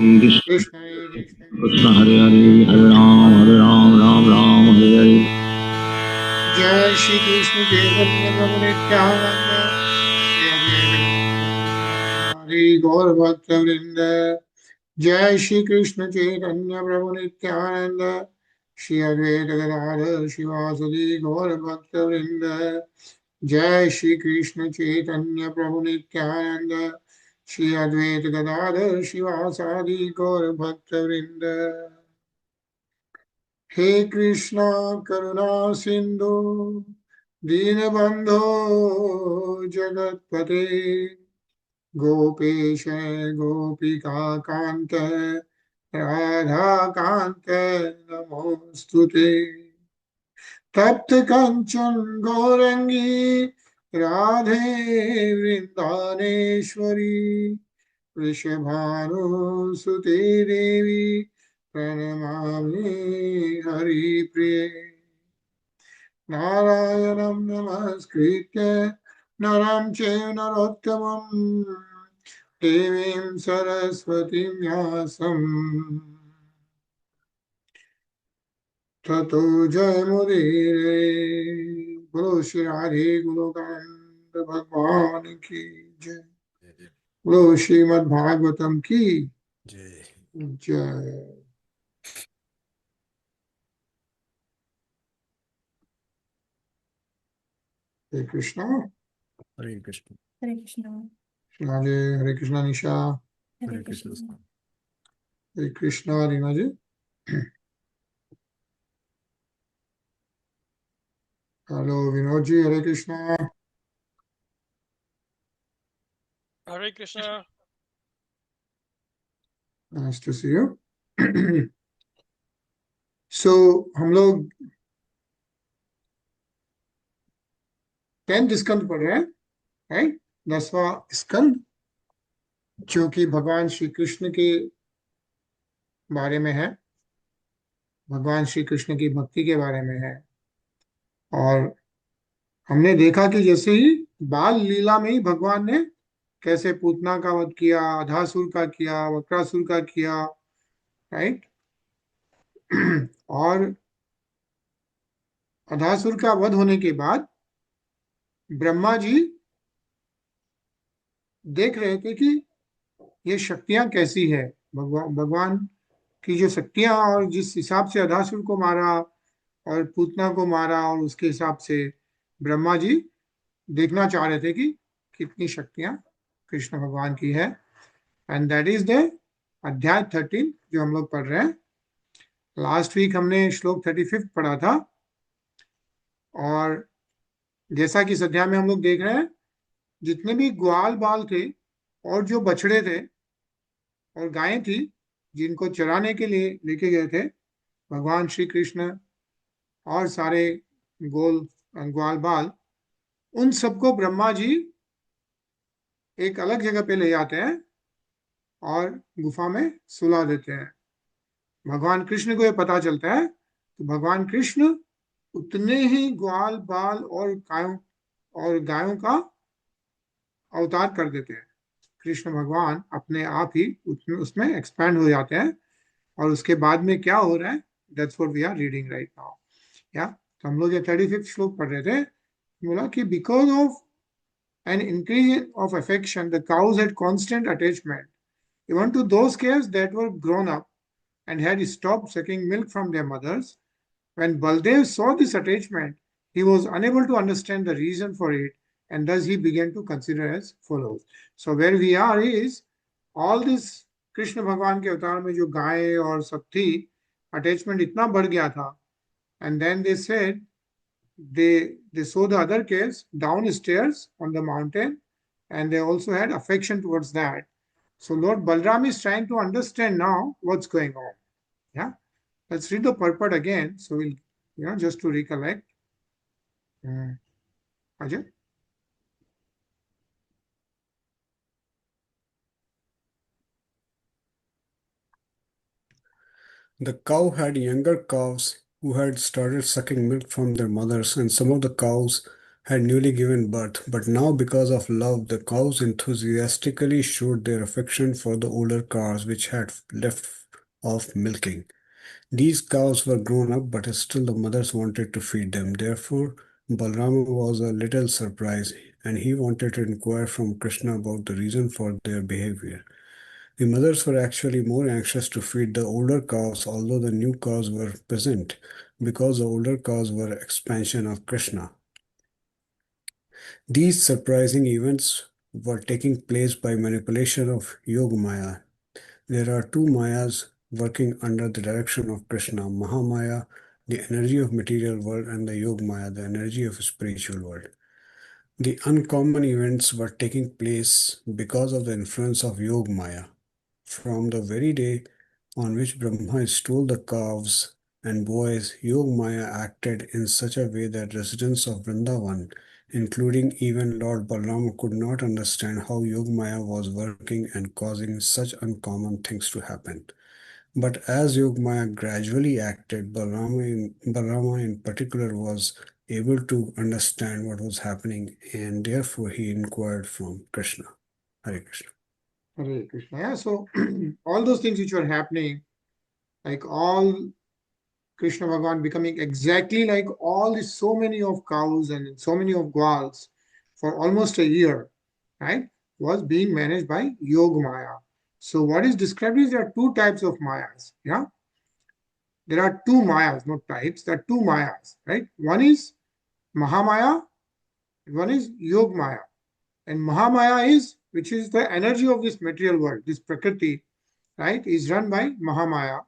Krishna Krishna Hare Hare Hare Ram Ram Ram Hare Hare. Jai Shri Krishna Chaitanya Prabhu Nityananda Hare Gaur Bhakta Vrinda. Jai Shri Krishna Chaitanya Prabhu Nityananda Shri Advaita Gadadhar Shivasadi Gaur Bhakta Vrinda. Jai Shri Krishna Chaitanya Prabhu Nityananda Shri Advaita Gadadhar Shivasadi Gaur Bhakta Vrinda. He Krishna Karuna Sindhu Dinabandho Jagatpate Gopesh Gopika Kanta Radha Kanta Namostute तप्त कंचन गौरंगी राधे वृंदावनेश्वरी वृषभानुसुते देवी प्रणमामि हरिप्रिये नारायणं नमस्कृत्य नरं चैव नरोत्तमं देवीं सरस्वतीं व्यासम् ततो जयमुदीरे। बोलो श्री राधे गोविंद भगवान की जय। बोलो श्रीमद् भागवतम की जय। जय। Hare Krishna Hare Krishna. Hare Krishna. Radhe. Hare Krishna Nisha. Hare Krishna. Hare Krishna Reena ji. Hello Vinod ji. Hare Krishna. Hare Krishna. Nice to see you. So हम लोग 10th स्कंद पढ़ रहे हैं, राइट? 10वां स्कंद जो कि भगवान श्री कृष्ण के बारे में है, भगवान श्री कृष्ण की भक्ति के बारे में है। और हमने देखा कि जैसे ही बाल लीला में ही भगवान ने कैसे पूतना का वध किया, अधासुर का किया, वक्रासुर का किया, राइट? और अधासुर का वध होने के बाद ब्रह्मा जी देख रहे थे कि ये शक्तियां कैसी है, भगवान की जो शक्तियां, और जिस हिसाब से अधासुर को मारा और पूतना को मारा, और उसके हिसाब से ब्रह्मा जी देखना चाह रहे थे कि कितनी शक्तियां कृष्ण भगवान की है। एंड दैट इज द अध्याय 13 जो हम लोग पढ़ रहे हैं। लास्ट वीक हमने श्लोक 35 पढ़ा था, और जैसा कि इस अध्याय में हम लोग देख रहे हैं, जितने भी ग्वाल बाल थे और जो बछड़े थे और गायें थी जिनको चराने के लिए लेके गए थे भगवान श्री कृष्ण, और सारे ग्वाल बाल, उन सबको ब्रह्मा जी एक अलग जगह पे ले जाते हैं और गुफा में सुला देते हैं। भगवान कृष्ण को ये पता चलता है तो भगवान कृष्ण उतने ही ग्वाल बाल और गायों का अवतार कर देते हैं। कृष्ण भगवान अपने आप ही उसमें एक्सपैंड हो जाते हैं, और उसके बाद में क्या हो रहा है, that's what we are reading right now. या तो हम लोग ये 35th श्लोक पढ़ रहे थे। बोला कि because of an increase of affection, the cows had constant attachment, even to those calves that were grown up and had stopped sucking milk from their mothers. When Baldev saw this attachment, he was unable to understand the reason for it, and thus he began to consider as follows. So where we are is, all this Krishna भगवान के अवतार में जो गाय और सब थी, attachment इतना बढ़ गया था, and then they said they saw the other calves downstairs on the mountain, and they also had affection towards that. So Lord Balram is trying to understand now what's going on. Yeah, let's read the purport again. So we'll, just to recollect. Ajay. The cow had younger calves who had started sucking milk from their mothers, and some of the cows had newly given birth, but now, because of love, the cows enthusiastically showed their affection for the older calves which had left off milking. These cows were grown up, but still the mothers wanted to feed them. Therefore, Balrama was a little surprised, and he wanted to inquire from Krishna about the reason for their behavior. The mothers were actually more anxious to feed the older cows, although the new cows were present, because the older cows were expansion of Krishna. These surprising events were taking place by manipulation of Yoga Maya. There are two Mayas working under the direction of Krishna: Mahamaya, the energy of material world, and the Yoga Maya, the energy of spiritual world. The uncommon events were taking place because of the influence of Yoga Maya. From the very day on which Brahma stole the calves and boys, Yoga Maya acted in such a way that residents of Vrindavan, including even Lord Balram, could not understand how Yoga Maya was working and causing such uncommon things to happen. But as Yoga Maya gradually acted, Balrama in particular was able to understand what was happening, and therefore he inquired from Krishna. Hare Krishna. Hare Krishna. Yeah, so all those things which were happening, like all Krishna Bhagavan becoming exactly like all these so many of cows and so many of gwals for almost a year, right, was being managed by Yoga Maya. So what is described is there are two types of Mayas. Yeah, there are two Mayas, not types. There are two Mayas, right? One is Mahamaya, and one is Yoga Maya. And Mahamaya is, which is the energy of this material world, this Prakriti, right, is run by Mahamaya.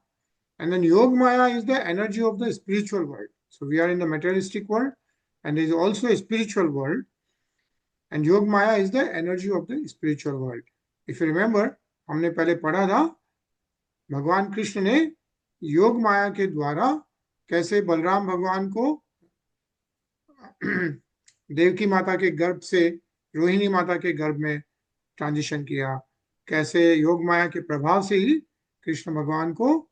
And then Yoga Maya is the energy of the spiritual world. So we are in the materialistic world, and there is also a spiritual world. And Yoga Maya is the energy of the spiritual world. If you remember, हमने पहले पढ़ा था भगवान कृष्ण ने योग माया के द्वारा कैसे बलराम भगवान को देवकी माता के गर्भ से रोहिणी माता के गर्भ में ट्रांजिशन किया, कैसे योग माया के प्रभाव से ही कृष्ण भगवान को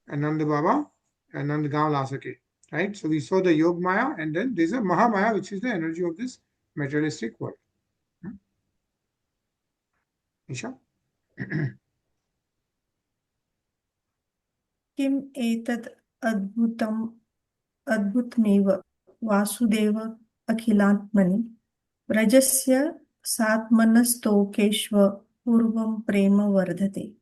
Nanda Baba and Nanda Gaon ला सके, right? So we saw the Yoga Maya, and then there's a Mahamaya, which is the energy of this materialistic world. Isha? किम् एतत् अद्भुतमेव वासुदेव अखिलात्मनि व्रजस्य सात्मनस्तोकेष्व पूर्वं प्रेम वर्धते.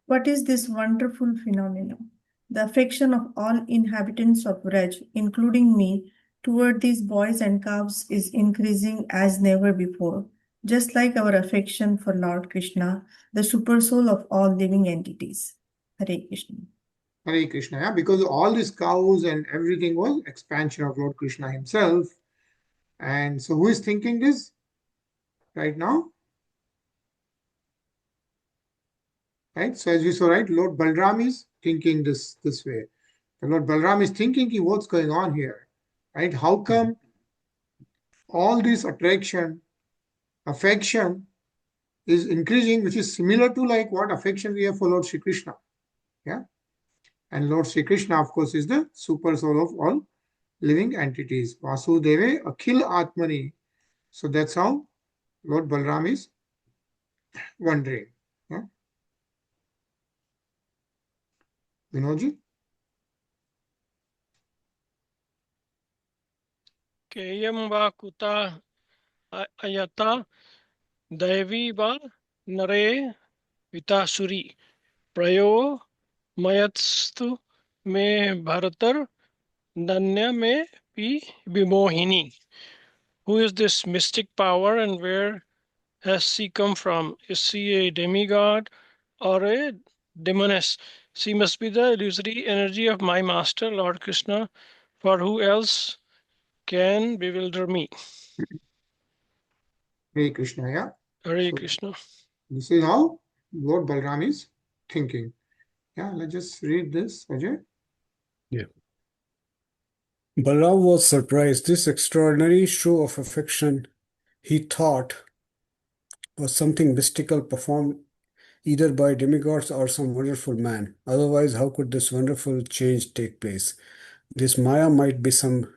What is this wonderful phenomenon? The affection of all inhabitants of Vraj, including me, toward these boys and calves is increasing as never before, just like our affection for Lord Krishna, the supersoul of all living entities. Hare Krishna. Hare Krishna, yeah, because all these cows and everything was expansion of Lord Krishna himself. And so who is thinking this right now? Right? So as we saw, right, Lord Balram is thinking this way. And Lord Balram is thinking, what's going on here? Right? How come all this attraction, affection is increasing, which is similar to like what affection we have for Lord Shri Krishna. Yeah. And Lord Shri Krishna, of course, is the super soul of all living entities. Vasudeve Akhil Atmani. So that's how Lord Balram is wondering. Yeah. Vinodji? केयं वा कुता अयता दैवी वा नरे वितासुरी प्रयो मयत्स्तु मे भरतर नन्य में P विमोहिनी. Who is this mystic power and where has she come from? Is she a demigod or a demoness? She must be the illusory energy of my master, Lord Krishna, for who else can bewilder me? Hare Krishna, yeah. Hare So Krishna. this is how Lord Balram is thinking. Yeah, let's just read this, Ajay. Yeah. Balram was surprised. This extraordinary show of affection, he thought, was something mystical performed either by demigods or some wonderful man. Otherwise, how could this wonderful change take place? This Maya might be some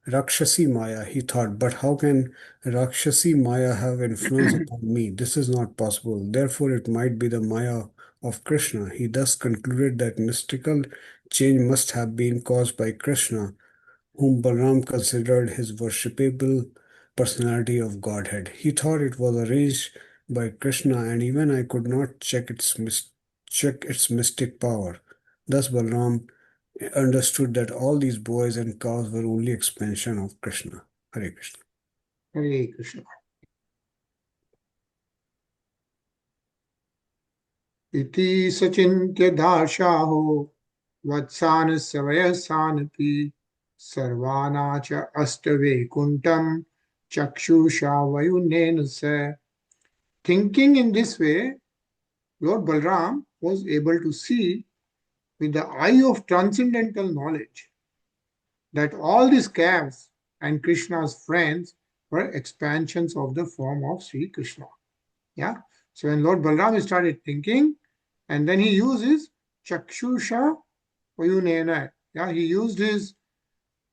Rakshasi Maya, he thought, but how can Rakshasi Maya have influence upon me? This is not possible. Therefore, it might be the Maya of Krishna. He thus concluded that mystical change must have been caused by Krishna, whom Balaram considered his worshipable personality of Godhead. He thought it was arranged by Krishna, and even I could not check its mystic power. Thus, Balaram understood that all these boys and cows were only expansion of Krishna. Hare Krishna. Hare Krishna. Iti sachintya dashaho vatsan savayasanati sarvana cha astave kuntam chakshusha vayunena sa. Thinking in this way, Lord Balram was able to see with the eye of transcendental knowledge that all these calves and Krishna's friends were expansions of the form of Sri Krishna. Yeah. So when Lord Balram started thinking, and then he uses Chakshusha Vayunena. Yeah, he used his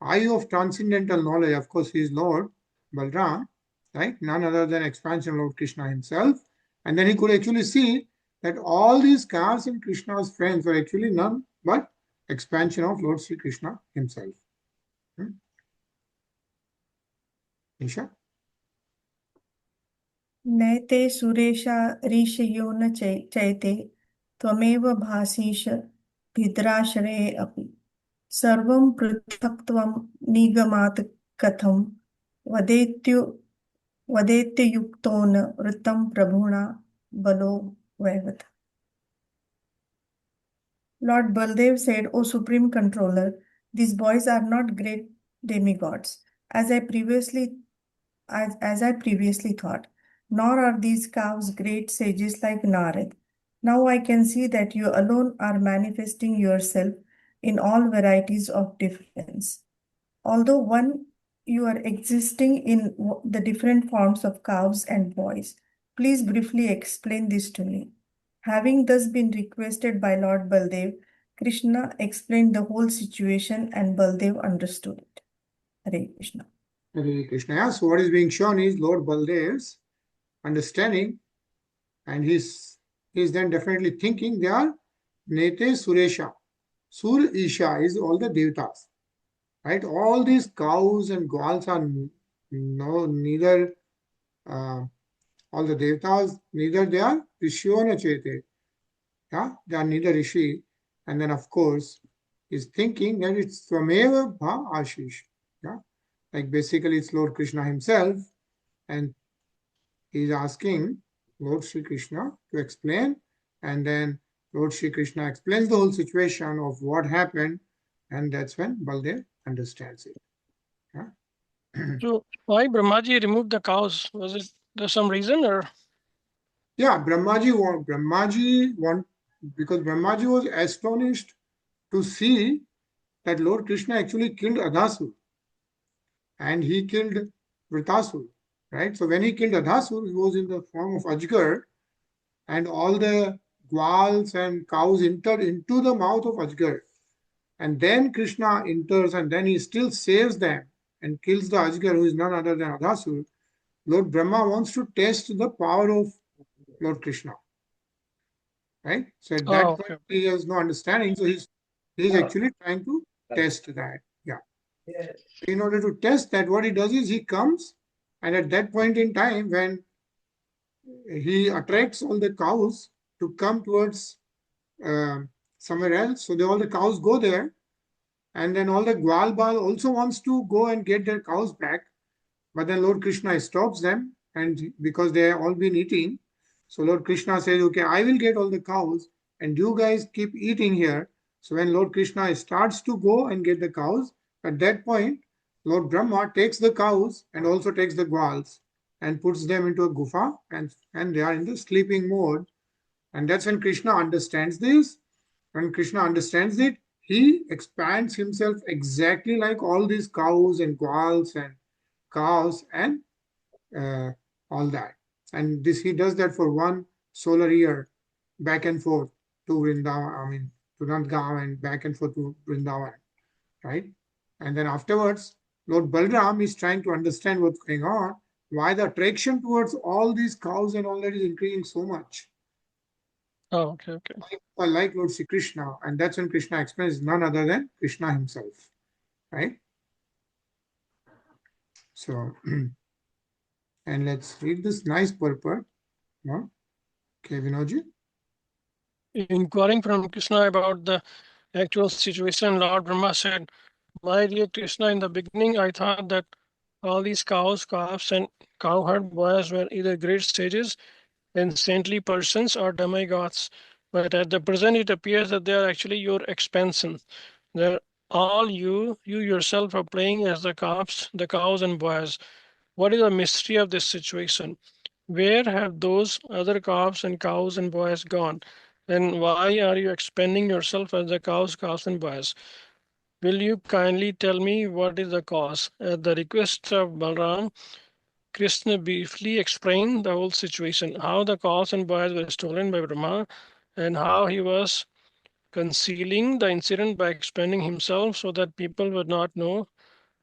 eye of transcendental knowledge. Of course, he is Lord Balram, right? None other than expansion of Lord Krishna himself. And then he could actually see that all these calves and Krishna's friends were actually none but expansion of Lord Sri Krishna himself. Nisha? नैते सुरेशा ऋषयो न चैते त्वमेव भासीष भिद्राश्रये अपि सर्वं पृथक्त्वं निगमात् कथं वदेत्युक्तो न वृत्तं प्रभुणा बलो वैवत. Lord Baldev said, O Supreme Controller, these boys are not great demigods, as I previously thought, nor are these cows great sages like Narad. Now I can see that you alone are manifesting yourself in all varieties of difference. Although one, you are existing in the different forms of cows and boys. Please briefly explain this to me. Having thus been requested by Lord Baldev, Krishna explained the whole situation and Baldev understood it. Hare Krishna. Hare Krishna. Yeah, so what is being shown is Lord Baldev's understanding, and he's then definitely thinking they are Nete Suresha. Sur Isha is all the Devatas. Right? All these cows and gwals are neither all the Devatas, neither they are Rishyona Chete. Yeah? They are neither Rishi. And then of course is thinking that it's Swameva Bha Ashish. Yeah? Like basically it's Lord Krishna himself, and he is asking Lord Sri Krishna to explain, and then Lord Sri Krishna explains the whole situation of what happened, and that's when Baldev understands it. Yeah? So why Brahmaji removed the cows? Was it there some reason or? Yeah, Brahmaji want, because Brahmaji was astonished to see that Lord Krishna actually killed Adhasur and he killed Vritasur, right? So when he killed Adhasur, he was in the form of Ajgar, and all the gwals and cows entered into the mouth of Ajgar. And then Krishna enters and then he still saves them and kills the Ajgar, who is none other than Adhasur. Lord Brahma wants to test the power of Lord Krishna. Right? So at that point, he has no understanding. So he's actually trying to test that. Yeah. In order to test that, what he does is he comes, and at that point in time, when he attracts all the cows to come towards somewhere else, so all the cows go there, and then all the Gwalbal also wants to go and get their cows back, but then Lord Krishna stops them, and because they have all been eating, so Lord Krishna says, okay, I will get all the cows and you guys keep eating here. So when Lord Krishna starts to go and get the cows, at that point, Lord Brahma takes the cows and also takes the gwals and puts them into a gufa, and they are in the sleeping mode. And that's when Krishna understands this. When Krishna understands it, he expands himself exactly like all these cows and gwals and cows and all that. And this he does that for one solar year, back and forth to Vrindavan, to Nandgaon and back and forth to Vrindavan, right? And then afterwards, Lord Balram is trying to understand what's going on, why the attraction towards all these cows and all that is increasing so much. Oh, okay. Like Lord Sri Krishna, and that's when Krishna explains none other than Krishna himself, right? So, and let's read this nice purport. No? Okay, Vinodji. Inquiring from Krishna about the actual situation, Lord Brahma said, "My dear Krishna, in the beginning I thought that all these cows, calves, and cowherd boys were either great sages and saintly persons or demigods. But at the present it appears that they are actually your expansion. They're all you yourself are playing as the cows and boys. What is the mystery of this situation? Where have those other calves and cows and boys gone? And why are you expanding yourself as the cows and boys? Will you kindly tell me what is the cause?" At the request of Balram, Krishna briefly explained the whole situation, how the cows and boys were stolen by Brahma, and how he was concealing the incident by expanding himself so that people would not know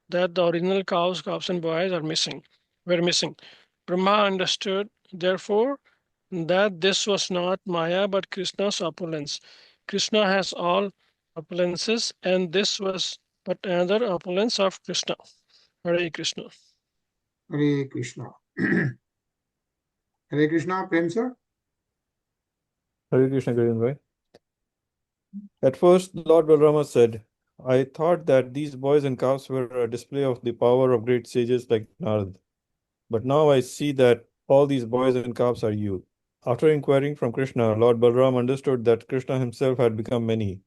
that the original cows, calves, and boys were missing. Brahma understood, therefore, that this was not Maya but Krishna's opulence. Krishna has all opulences, and this was but another opulence of Krishna. Hare Krishna. Hare Krishna. Hare Krishna, Prem sir. Hare Krishna, Govind. At first, Lord Balrama said, "I thought that these boys and calves were a display of the power of great sages like Narad. But now I see that all these boys and calves are you." After inquiring from Krishna, Lord Balram understood that Krishna himself had become many.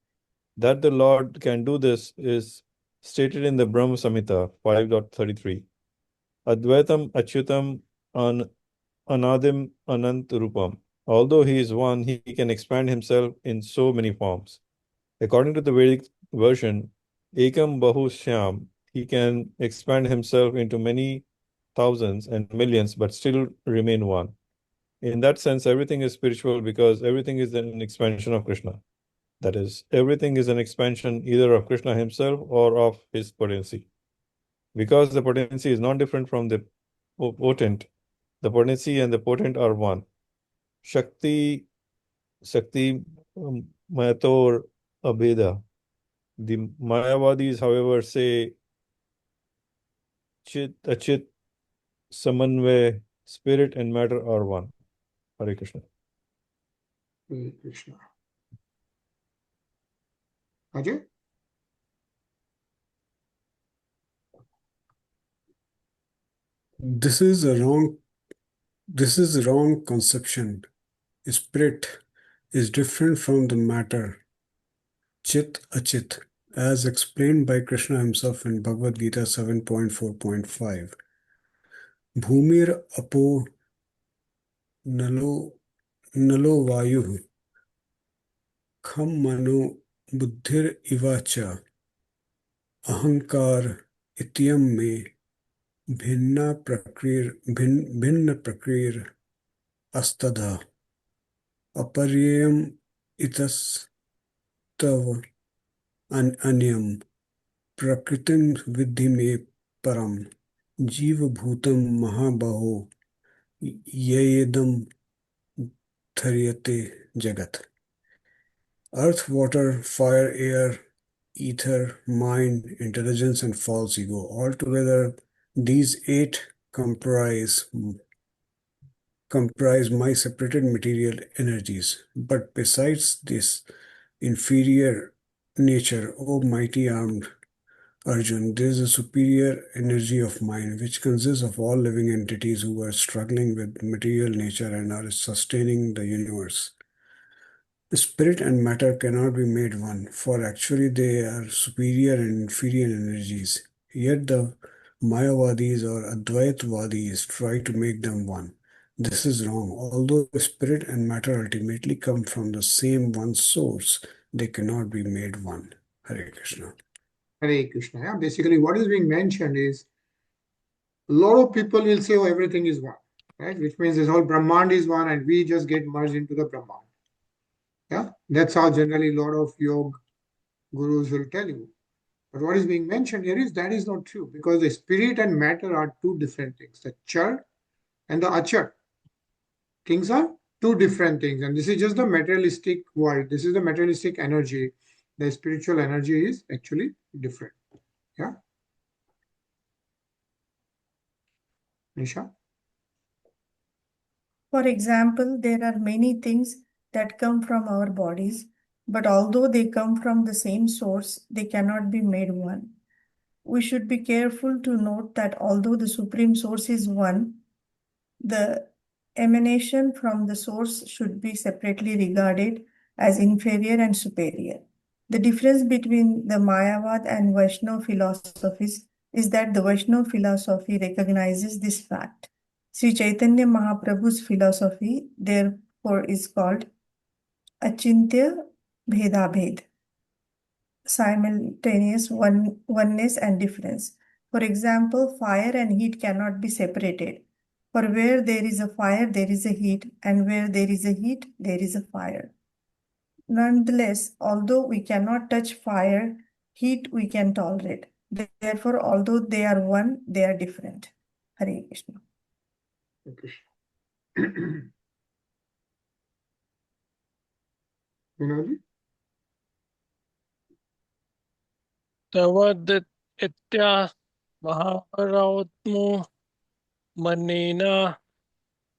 That the Lord can do this is stated in the Brahma Samhita 5.33. Advaitam Achyutam Anadim Anant Rupam. Although he is one, he can expand himself in so many forms. According to the Vedic version, Ekam Bahu Shyam, he can expand himself into many thousands and millions, but still remain one. In that sense, everything is spiritual because everything is an expansion of Krishna. That is, everything is an expansion either of Krishna himself or of his potency. Because the potency is not different from the potent, the potency and the potent are one. Shakti Mayator Abheda. The Mayavadis, however, say Chit, Achit, Samanvay, spirit and matter are one. Hare Krishna. Hare Krishna. Ajay? This is a wrong conception. Spirit is different from the matter, Chit Achit, as explained by Krishna himself in Bhagavad Gita 7.4.5. Bhumir apo nalo vayu kham mano buddhir ivacha ahankar ityam me भिन्न प्रकृर astadha aparyam itastav anyam prakritim vidhi me param jiva bhutam mahabaho yedam dharyate jagat. Earth, water, fire, air, ether, mind, intelligence, and false ego. Altogether, these eight comprise my separated material energies. But besides this inferior nature, O mighty armed Arjun, there is a superior energy of mind which consists of all living entities who are struggling with material nature and are sustaining the universe. Spirit and matter cannot be made one, for actually they are superior and inferior energies. Yet the Mayavadis or Advaitvadis try to make them one. This is wrong. Although spirit and matter ultimately come from the same one source, they cannot be made one. Hare Krishna. Hare Krishna. Yeah? Basically, what is being mentioned is a lot of people will say, oh, everything is one, right? Which means this whole Brahmand is one and we just get merged into the Brahmand. Yeah, that's how generally a lot of yoga gurus will tell you. But what is being mentioned here is that is not true, because the spirit and matter are two different things. The char and the achar things are two different things. And this is just the materialistic world. This is the materialistic energy. The spiritual energy is actually different. Yeah. Nisha? For example, there are many things that come from our bodies, but although they come from the same source, they cannot be made one. We should be careful to note that although the Supreme Source is one, the emanation from the source should be separately regarded as inferior and superior. The difference between the Mayavad and Vaishnava philosophies is that the Vaishnava philosophy recognizes this fact. Sri Chaitanya Mahaprabhu's philosophy, therefore, is called Achintya Bhedabhed, simultaneous oneness and difference. For example, fire and heat cannot be separated. For where there is a fire, there is a heat, and where there is a heat, there is a fire. Nonetheless, although we cannot touch fire, heat we can tolerate. Therefore, although they are one, they are different. Hare Krishna. Vinodji? Tavad itya mahaparavotmo manena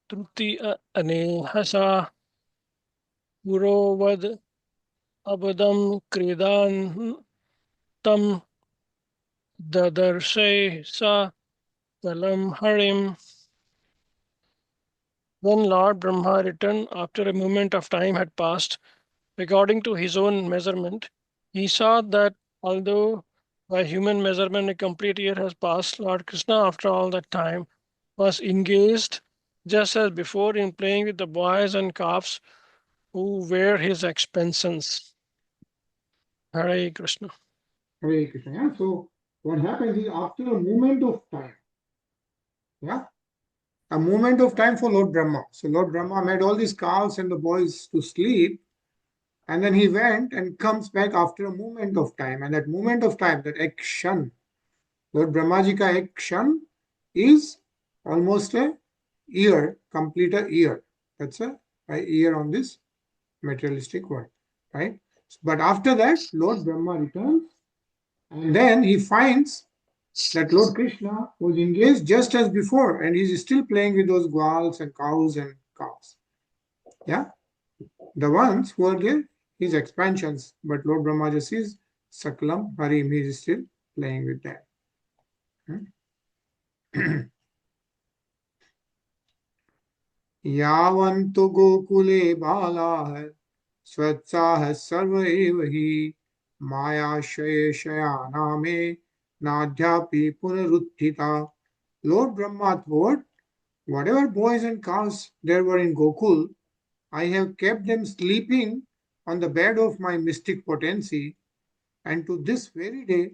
truti anehasa gurovad abadam kridan tam dadarshe sa kalam harim. When Lord Brahma returned after a moment of time had passed, according to his own measurement, he saw that although by human measurement a complete year has passed, Lord Krishna, after all that time, was engaged just as before in playing with the boys and calves who were his expenses. Hare Krishna. Hare Krishna. Yeah. So what happens is after a moment of time, yeah, a moment of time for Lord Brahma. So Lord Brahma made all these cows and the boys to sleep, and then he went and comes back after a moment of time. And that moment of time, that action, Lord Brahmaji ka action is almost a year, complete a year. That's a year on this materialistic world, right? But after that, Lord Brahma returns, and then he finds that Lord Krishna was engaged just as before, and he's still playing with those gwals and cows and calves. Yeah, the ones who are there, his expansions, but Lord Brahma just is Sakalam Harim, he is still playing with that. यावन्तु गोकुले बालाः स्वत्साः सर्व एव हि मायाशयशयानामे नाद्यापि पुनरुत्थिता. Lord Brahma thought, whatever boys and cows there were in Gokul, I have kept them sleeping on the bed of my mystic potency, and to this very day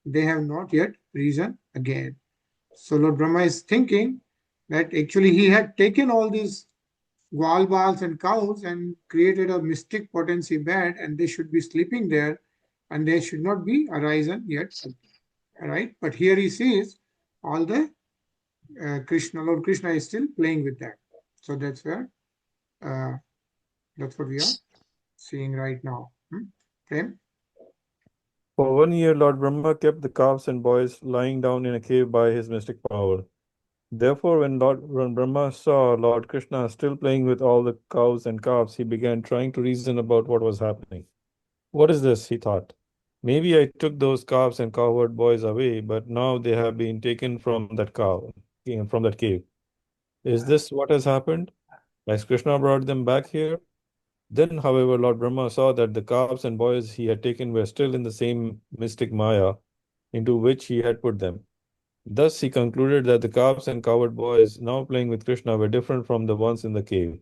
they have not yet risen again. So Lord Brahma is thinking that actually he had taken all these gwal bals and cows and created a mystic potency bed, and they should be sleeping there, and they should not be arisen yet, right? But here he sees all the Krishna, Lord Krishna is still playing with that. So that's where that's what we are seeing right now. Prem? For 1 year, Lord Brahma kept the calves and boys lying down in a cave by his mystic power. Therefore, when Brahma saw Lord Krishna still playing with all the cows and calves, he began trying to reason about what was happening. What is this? He thought. Maybe I took those calves and cowherd boys away, but now they have been taken from that cave. Is this what has happened? Has Krishna brought them back here? Then, however, Lord Brahma saw that the calves and boys he had taken were still in the same mystic Maya into which he had put them. Thus, he concluded that the calves and cowherd boys now playing with Krishna were different from the ones in the cave.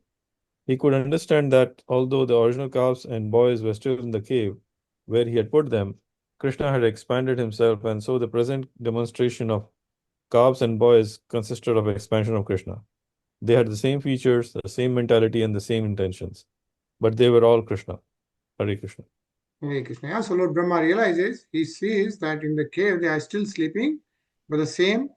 He could understand that although the original calves and boys were still in the cave where he had put them, Krishna had expanded himself, and so the present demonstration of calves and boys consisted of expansion of Krishna. They had the same features, the same mentality, and the same intentions, but they were all Krishna. Hare Krishna. Hare Krishna. Yeah, so Lord Brahma realizes, he sees that in the cave they are still sleeping, but the same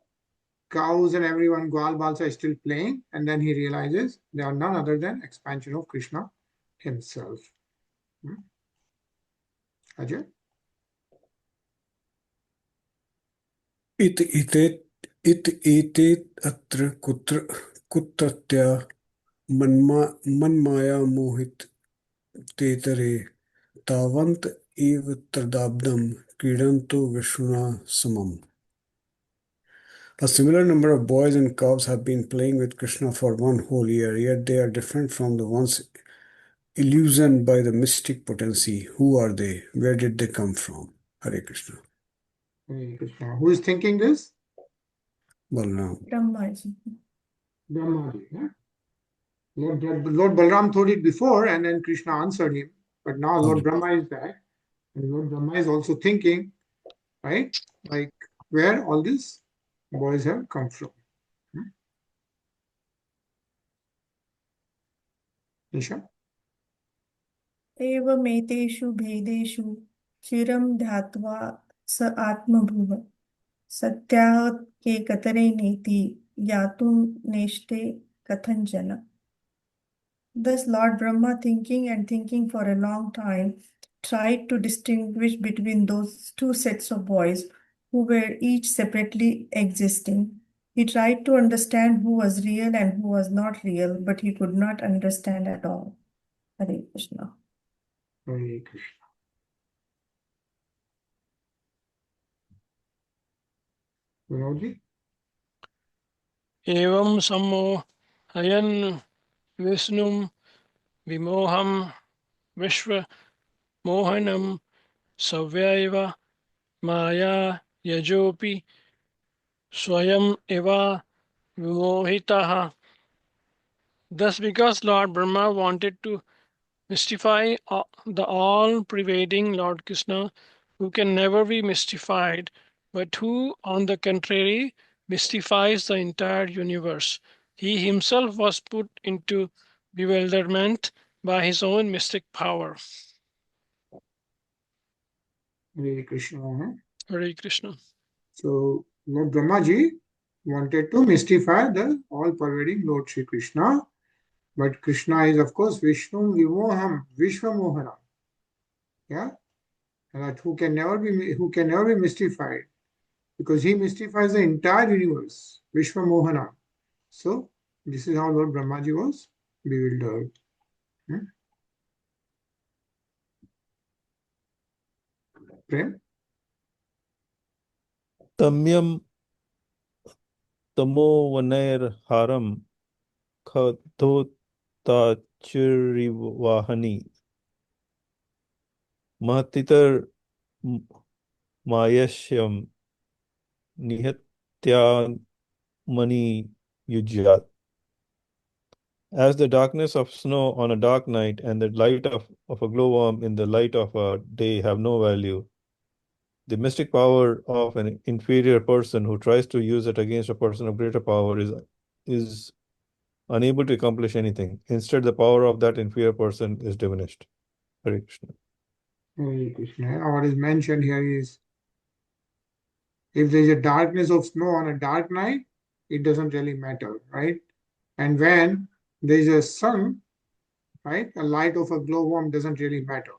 cows and everyone, Gwal Bals are still playing, and then he realizes they are none other than expansion of Krishna himself. Ajay? इत एते अत्र कुत्रत्या मनमाया मोहित तेतरे तावन्त एव तदाब्दं क्रीडन्तो विष्णुना समम्. A similar number of boys and calves have been playing with Krishna for one whole year, yet they are different from the ones illusioned by the mystic potency. Who are they? Where did they come from? Hare Krishna. Hare Krishna. Who is thinking this? Balram. Brahmaji. Brahmaji. Yeah? Lord Balram told it before, and then Krishna answered him. But now Lord Brahma is back, and Lord Brahma is also thinking, right? Like where all these boys have come from. Nisha? एवमेतेषु भेदेषु चिरं ध्यात्वा स आत्मभूः सत्याः के कतरे नेति ज्ञातुं नेष्टे कथञ्चन. Thus Lord Brahma, thinking and thinking for a long time, tried to distinguish between those two sets of boys who were each separately existing. He tried to understand who was real and who was not real, but he could not understand at all. Hare Krishna. Hare Krishna. Vinodji? एवं सम्मोहयन् विष्णुं विमोहं विश्वमोहनं सव्यैव माया यजोऽपि स्वयं एव विमोहितः. Thus, because Lord Brahma wanted to mystify the all-pervading Lord Krishna, who can never be mystified, but who, on the contrary, mystifies the entire universe, he himself was put into bewilderment by his own mystic power. Hare Krishna. Hare Krishna. So Lord Brahmaji wanted to mystify the all-pervading Lord Shri Krishna, but Krishna is of course Vishnu Vimoham, Vishwamohana. Yeah, that who can never be mystified, because he mystifies the entire universe, Vishwamohana. So this is how Lord Brahmaji was bewildered. Prem? Tamyam तमोवनैर्हारं खतोताचिरिवाहनि महतितर्मायस्यं निहत्यामनि युज्यात्. As the darkness of snow on a dark night and the light of a glowworm in the light of a day have no value, the mystic power of an inferior person who tries to use it against a person of greater power is unable to accomplish anything. Instead, the power of that inferior person is diminished. Hare Krishna. Hare Krishna. What is mentioned here is, if there is a darkness of snow on a dark night, it doesn't really matter, right? And when there is a sun, right, a light of a glowworm doesn't really matter.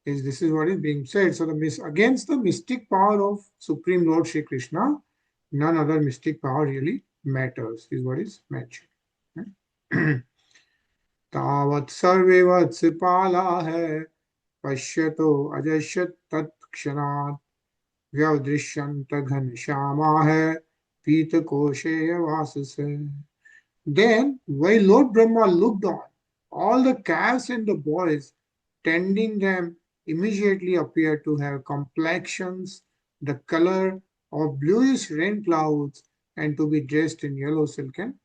This is what is being said. So against the mystic power of Supreme Lord Shri Krishna, none other mystic power really matters, is what is mentioned. तावत् सर्वे वत्सपाला है पश्यतो अजश्यत तत्क्षणात् व्यवदृश्यन्त घनश्यामा है पीतकोशे वाससे. Then, while Lord Brahma looked on, all the calves and the boys tending them immediately appeared to have complexions the color of bluish rain clouds and to be dressed in yellow silken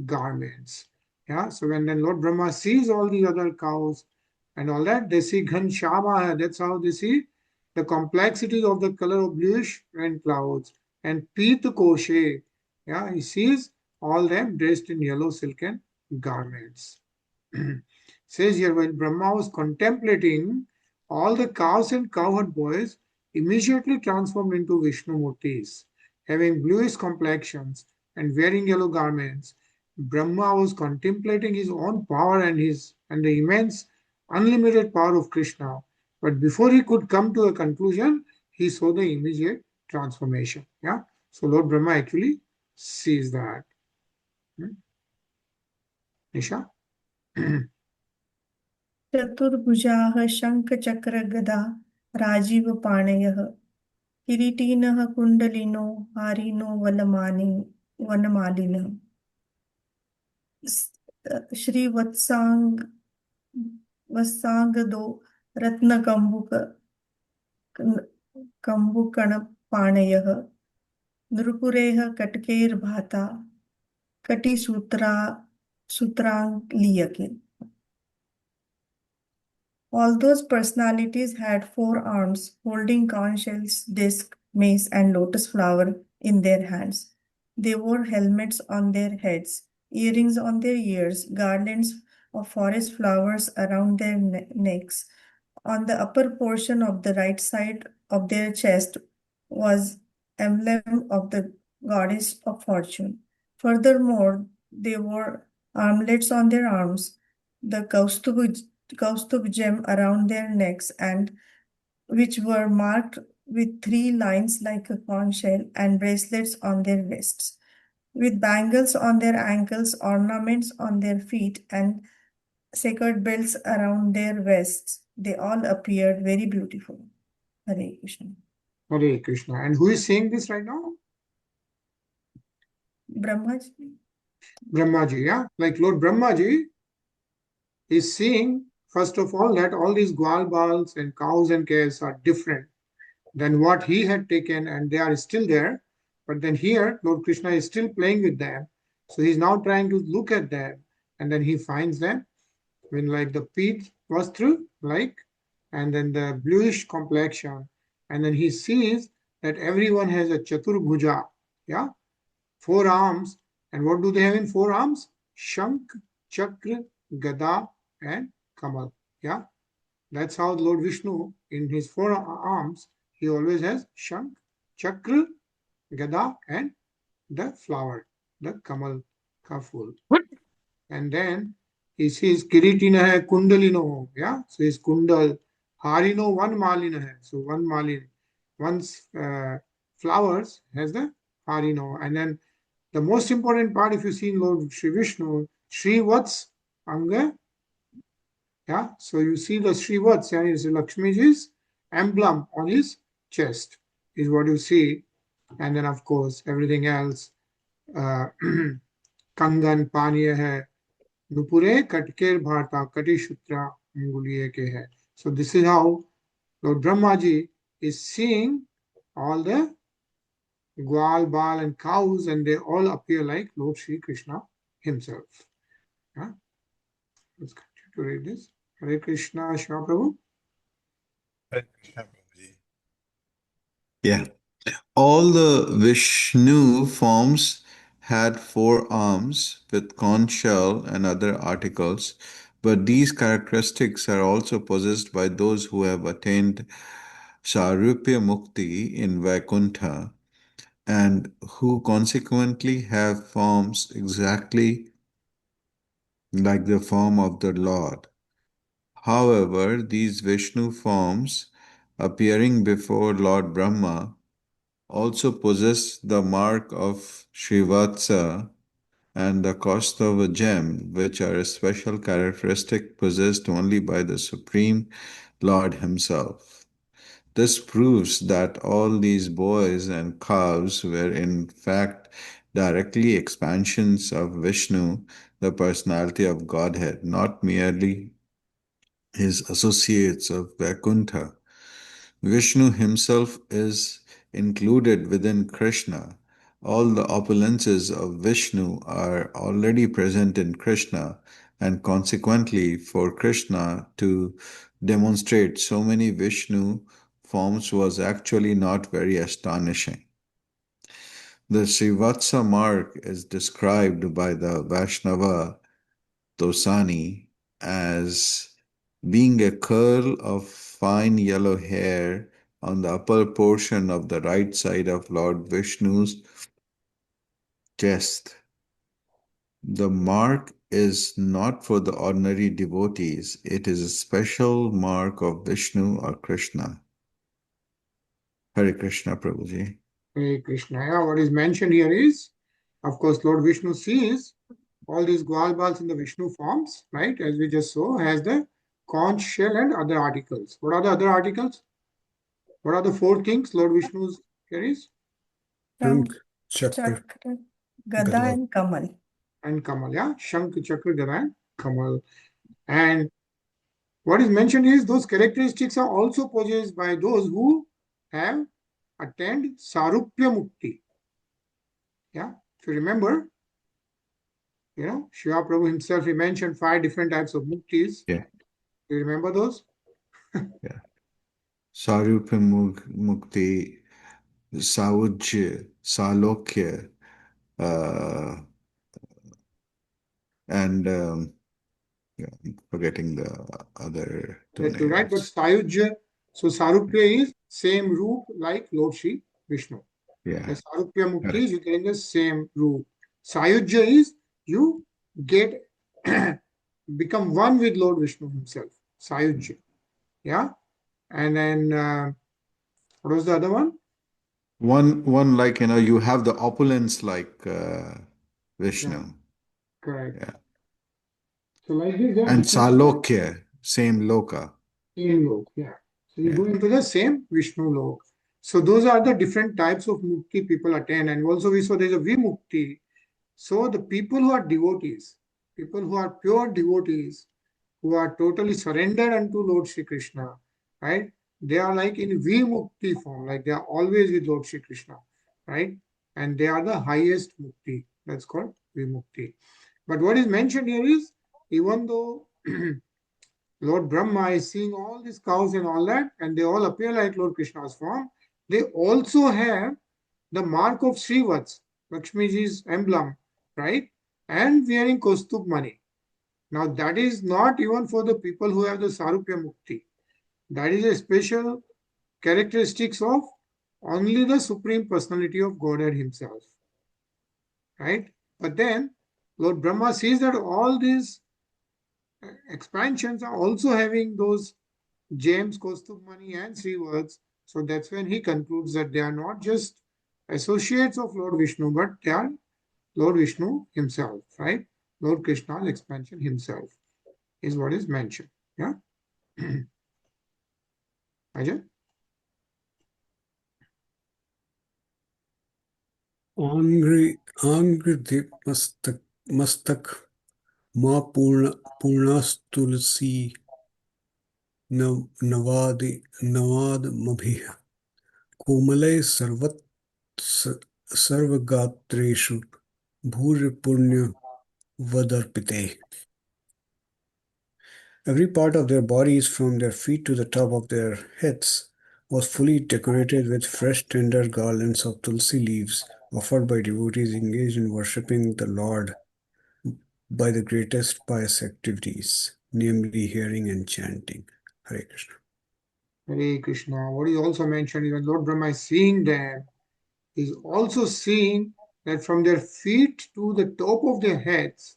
garments. Yeah, so when then Lord Brahma sees all the other cows and all that, they see Ghanshama, that's how they see the complexities of the color of bluish rain clouds. And Pita Koshe, yeah, he sees all them dressed in yellow silken garments. Says here, when Brahma was contemplating all the cows and cowherd boys immediately transformed into Vishnu Murtis, having bluish complexions and wearing yellow garments. Brahma was contemplating his own power and the immense unlimited power of Krishna. But before he could come to a conclusion, he saw the immediate transformation. Yeah. So Lord Brahma actually sees that. Nisha? चतुर्भुजाः शङ्खचक्रगदा राजीवपाणयः किरीटिनः कुण्डलिनो हारिनो वनमालिनः श्रीवत्साङ्गदो रत्नकम्बुकणपाणयः नृपुरेः कटकैर्भाता कटिसूत्राङ्गलीयके. All those personalities had 4 arms, holding conch shells, disc, mace, and lotus flower in their hands. They wore helmets on their heads, earrings on their ears, garlands of forest flowers around their necks. On the upper portion of the right side of their chest was emblem of the goddess of fortune. Furthermore, they wore armlets on their arms, the Kaustubh gem around their necks, and which were marked with 3 lines like a conch shell, and bracelets on their wrists, with bangles on their ankles, ornaments on their feet, and sacred belts around their wasts. They all appeared very beautiful. Hare Krishna. Hare Krishna. And who is saying this right now? Brahmaji. Brahmaji, yeah? Like Lord Brahmaji is seeing, first of all, that all these gwal bals and cows and calves are different than what he had taken, and they are still there. But then here, Lord Krishna is still playing with them. So he's now trying to look at them, and then he finds them when like the peat was through, like, and then the bluish complexion, and then he sees that everyone has a chaturbhuja, yeah, 4 arms. And what do they have in 4 arms? Shank, Chakra, Gada, and Kamal. Yeah, that's how Lord Vishnu, in his 4 arms, he always has Shank, Chakra, Gada, and the flower, the Kamal ka fool. And then he says Kiritina hai Kundalino ho. Yeah, so his Kundal, Harino one Malina hai. So one Malin, one's flowers has the Harino. And then the most important part, if you see in Lord Sri Vishnu, Sri Vats Anga. Yeah, so you see the Sri Vats, and it's Lakshmiji's emblem on his chest, is what you see. And then, of course, everything else, Kangan, Paniya hai, Nupure, Katker, Bharta, Kati Shutra, Anguliye ke hai. So this is how Lord Brahmaji is seeing all the Gwal, Bal, and cows, and they all appear like Lord Sri Krishna himself. Yeah? Let's continue to read this. Hare Krishna, Shiva Prabhu. Hare Krishna, Prabhuji. Yeah. All the Vishnu forms had 4 arms with conch shell and other articles, but these characteristics are also possessed by those who have attained Sarupya Mukti in Vaikuntha and who consequently have forms exactly like the form of the Lord. However, these Vishnu forms appearing before Lord Brahma also possess the mark of Srivatsa and the Kaustava gem, which are a special characteristic possessed only by the Supreme Lord Himself. This proves that all these boys and calves were in fact directly expansions of Vishnu, the personality of Godhead, not merely his associates of Vaikuntha. Vishnu himself is included within Krishna. All the opulences of Vishnu are already present in Krishna, and consequently, for Krishna to demonstrate so many Vishnu forms was actually not very astonishing. The Srivatsa mark is described by the Vaishnava Tosani as being a curl of fine yellow hair on the upper portion of the right side of Lord Vishnu's chest. The mark is not for the ordinary devotees. It is a special mark of Vishnu or Krishna. Hare Krishna, Prabhuji. Hare Krishna. Yeah, what is mentioned here is, of course, Lord Vishnu sees all these Gwal Bals in the Vishnu forms, right? As we just saw, has the conch shell and other articles. What are the other articles? What are the four things Lord Vishnu's carries? Shankh, Chakra, Chakra, Gada, Gada. and Kamal. And Kamal, yeah. Shankh, Chakra, Gada, and Kamal. And what is mentioned is those characteristics are also possessed by those who have attained Sarupya Mukti. Yeah. If you remember, Shiva Prabhu himself, he mentioned 5 different types of muktis. Yeah. Do you remember those? Yeah. Sarupya Mukti, Sauj, Salokya, and yeah, I'm forgetting the other two That's right, but names. Sayujya, so Sarupya is same root like Lord Shri Vishnu. Yeah. The Sarupya Mukti Correct. is you get in the same root. Sayujya is you get become one with Lord Vishnu himself. Sayujya. Yeah. And then what was the other one? One like, you have the opulence like Vishnu. Yeah, correct. Yeah. So like this, there are And different Salokya, same loka. same lok. Yeah. So you Yeah. go into the same Vishnu lok. So those are the different types of mukti people attain. And also we saw there's a vimukti. So the people who are devotees, people who are pure devotees, who are totally surrendered unto Lord Shri Krishna, right? They are like in vimukti form, like they are always with Lord Shri Krishna, right? And they are the highest mukti. That's called vimukti. But what is mentioned here is, even though Lord Brahma is seeing all these cows and all that, and they all appear like Lord Krishna's form, they also have the mark of Srivats, Lakshmiji's emblem, right? And wearing Kaustubh money. Now that is not even for the people who have the Sarupya Mukti. That is a special characteristics of only the Supreme Personality of Godhead himself, right? But then Lord Brahma sees that all these expansions are also having those James, Kaustubh money and Srivats. So that's when he concludes that they are not just associates of Lord Vishnu, but they are Lord Vishnu himself, right? Lord Krishna's expansion himself is what is mentioned. Yeah. Ajay? Angri Mastak Ma Purnastulsi Navad Mabhiya Komale Sarvagatreshu Bhuri Punya Vadarpite. Every part of their bodies, from their feet to the top of their heads, was fully decorated with fresh, tender garlands of tulsi leaves offered by devotees engaged in worshipping the Lord by the greatest pious activities, namely hearing and chanting. Hare Krishna. Hare Krishna. What is also mentioned, even Lord Brahma is seeing them, is also seeing that from their feet to the top of their heads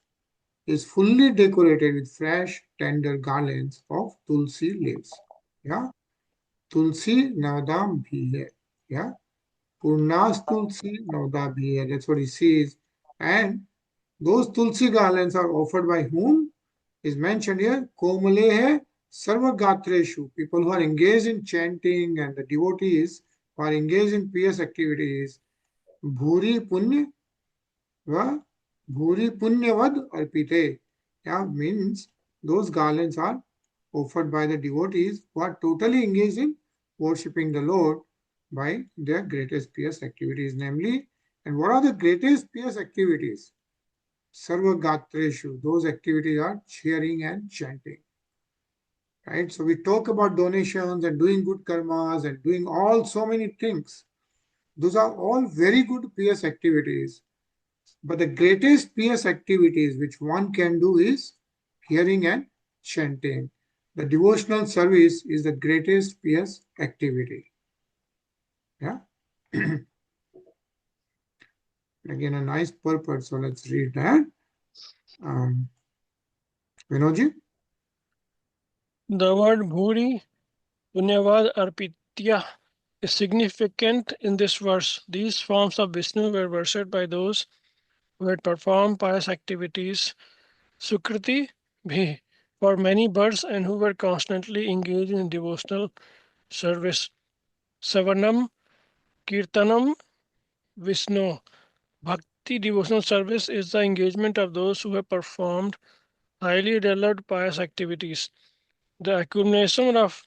is fully decorated with fresh, tender garlands of tulsi leaves. Yeah. Tulsi Navadam Bhiye. Yeah. Purnas Tulsi Navada Bhiye. That's what he says. And those tulsi garlands are offered by whom? Is mentioned here. Komale hai Sarvagatreshu. People who are engaged in chanting and the devotees who are engaged in pious activities. Bhuri Punya va Bhuri Punyavad Arpite. Yeah, means those garlands are offered by the devotees who are totally engaged in worshipping the Lord by their greatest pious activities, namely, and what are the greatest pious activities? Sarvagatreshu. Those activities are cheering and chanting. Right? So we talk about donations and doing good karmas and doing all so many things. Those are all very good pious activities. But the greatest pious activities which one can do is hearing and chanting. the devotional service is the greatest pious activity. Yeah. Again, a nice purport. So let's read that. Vinodji? The word Bhuri Punyavad Arpitya is significant in this verse. These forms of Vishnu were worshipped by those who had performed pious activities, Sukriti bhi, for many births and who were constantly engaged in devotional service. Savanam, Kirtanam, Vishnu. Bhakti devotional service is the engagement of those who have performed highly developed pious activities. The accumulation of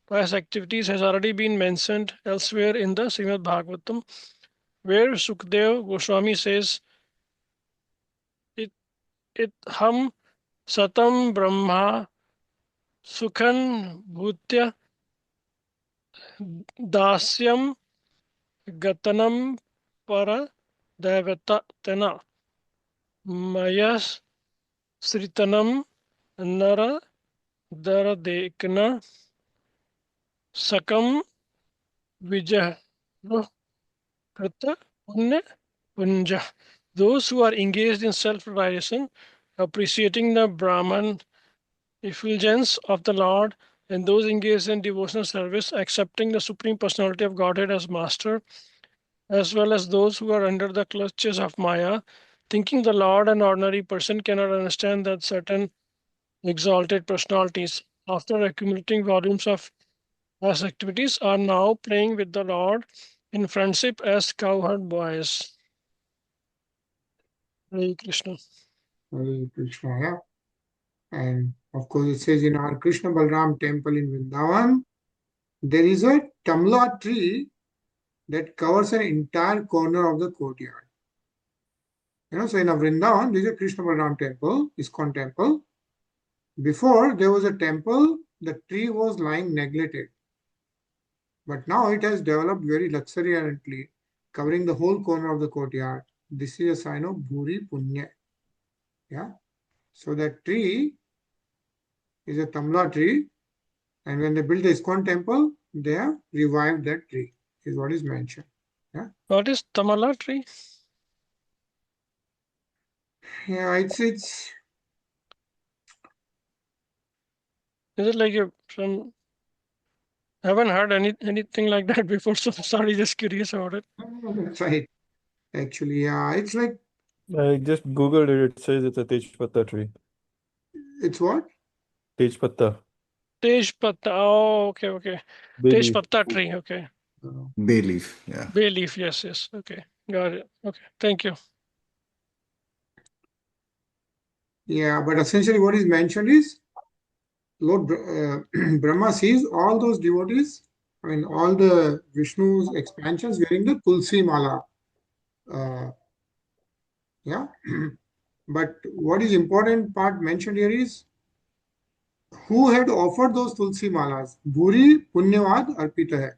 pious activities has already been mentioned elsewhere in the Srimad Bhagavatam, where Sukdev Goswami says, it ham satam brahma sukhan bhutya dasyam gatanam para devata tena mayas sritanam nara daradekna sakam vijah krita punya punja. Those who are engaged in self-realization, appreciating the Brahman effulgence of the Lord, and those engaged in devotional service, accepting the Supreme Personality of Godhead as Master, as well as those who are under the clutches of Maya, thinking the Lord an ordinary person cannot understand that certain exalted personalities, after accumulating volumes of past activities, are now playing with the Lord in friendship as cowherd boys. Hare Krishna. Hare Krishna, yeah. And of course, it says in our Krishna Balram temple in Vrindavan, there is a tamla tree that covers an entire corner of the courtyard. So in a Vrindavan, there is a Krishna Balram temple, ISKCON temple. Before, there was a temple, the tree was lying neglected. But now it has developed very luxuriantly, covering the whole corner of the courtyard. This is a sign of Bhuri Punya. Yeah. So that tree is a tamla tree. And when they built the ISKCON temple, they have revived that tree, is what is mentioned. Yeah. What is Tamala tree? Yeah, it's Is it like some? I haven't heard anything like that before, so sorry, just curious about it. that's right. Actually, yeah, it's like I just Googled it. It says it's a Tejpatta tree. it's what? Tejpatta. Tejpatta. Oh, okay. Bay leaf. Tejpatta tree. Okay. Bay leaf, yeah. Bay leaf. Yes. Okay, got it. Okay, thank you. Yeah, but essentially what is mentioned is Lord Brahma sees all those devotees, all the Vishnu's expansions wearing the Tulsi Mala. Yeah. But what is important part mentioned here is who had offered those Tulsi Malas? Bhuri Punyavad Arpita hai.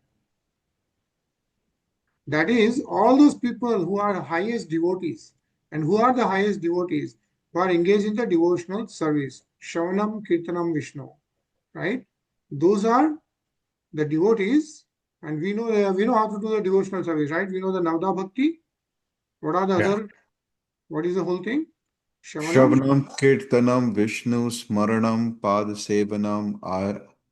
That is, all those people who are highest devotees. And who are the highest devotees? Who are engaged in the devotional service. Shravanam, Kirtanam, Vishnu. Right? Those are the devotees. And we know how to do the devotional service, right? We know the Navda Bhakti. What are the other? What is the whole thing? Shravanam, Kirtanam, Vishnu, Smaranam, Padasevanam,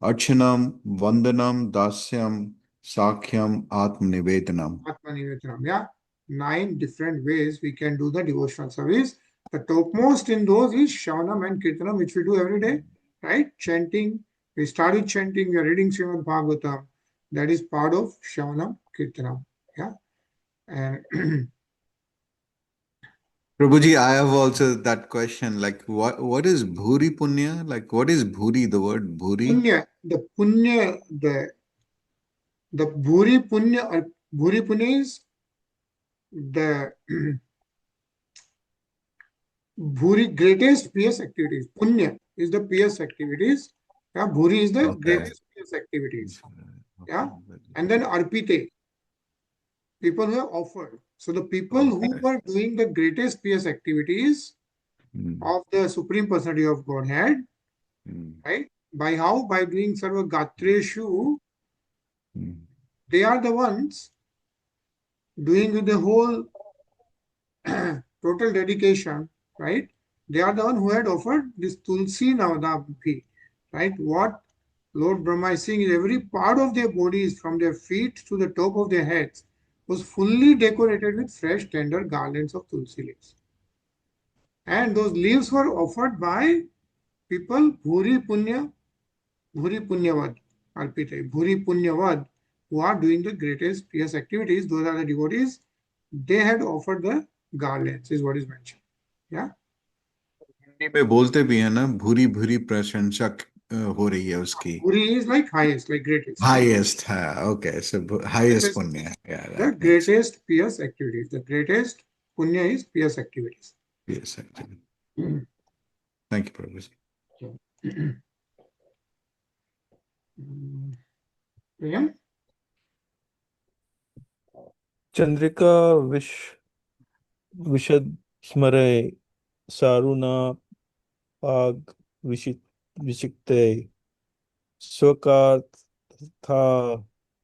Archanam, Vandanam, Dasyam, Sakhyam, Atmanivedanam. Atmanivedanam, yeah. 9 different ways we can do the devotional service. The topmost in those is Shravanam and Kirtanam, which we do every day, right? Chanting. We started chanting, we are reading Srimad Bhagavatam. That is part of Shravanam, Kirtanam, yeah. And Prabhuji, I have also that question. Like, what is Bhuri Punya? Like, what is Bhuri? The word Bhuri? Punya, the Bhuri Punya is the Bhuri greatest pious activities. Punya is the pious activities. Yeah, Bhuri is the greatest pious activities. Yeah, and then Arpite, people who have offered. So the people who were doing the greatest pious activities of the Supreme Personality of Godhead, right? By how? By doing Sarva Gatreshu. Hmm. They are the ones doing with the whole total dedication, right? They are the one who had offered this Tulsi Navadabhi, right? What Lord Brahma is saying is every part of their bodies, from their feet to the top of their heads, was fully decorated with fresh, tender garlands of Tulsi leaves. And those leaves were offered by people, Bhuri Punyavad, Arpite, Bhuri Punyavad, who are doing the greatest pious activities. Those are the devotees. They had offered the garlands, is what is mentioned. Yeah. Hindi में बोलते भी है ना, भूरी भूरी प्रशंसक हो रही है उसकी. Bhuri is like highest, like greatest. Highest, okay, so highest Greatest, punya. Yeah, the that makes greatest pious activities. The greatest punya is pious activities. yes, actually. Mm. Thank you, Prabhuji. Priyam? Chandrika Vishad Smare Saruna Pag Vishikte Swakartha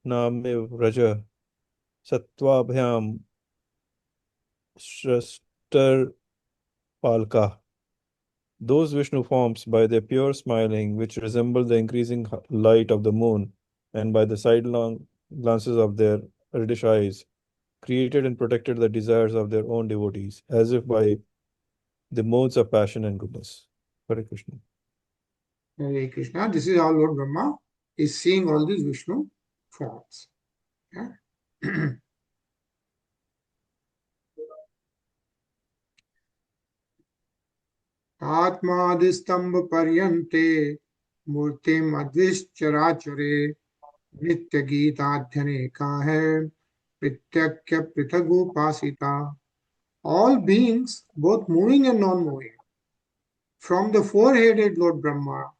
Name Raja Satvabhyam Shrastar Palka. Those Vishnu forms, by their pure smiling, which resemble the increasing light of the moon, and by the sidelong glances of their reddish eyes, created and protected the desires of their own devotees, as if by the modes of passion and goodness. Hare Krishna. Hare Krishna. This is how Lord Brahma is seeing all these Vishnu forms. Yeah. आत्मादिस्तंभ पर्यन्ते मूर्तिम अद्विश्चराचरे नित्य गीताध्यने का है प्रत्यक्ष पृथगुपासिता. All beings, both moving and non-moving, from the four-headed Lord Brahma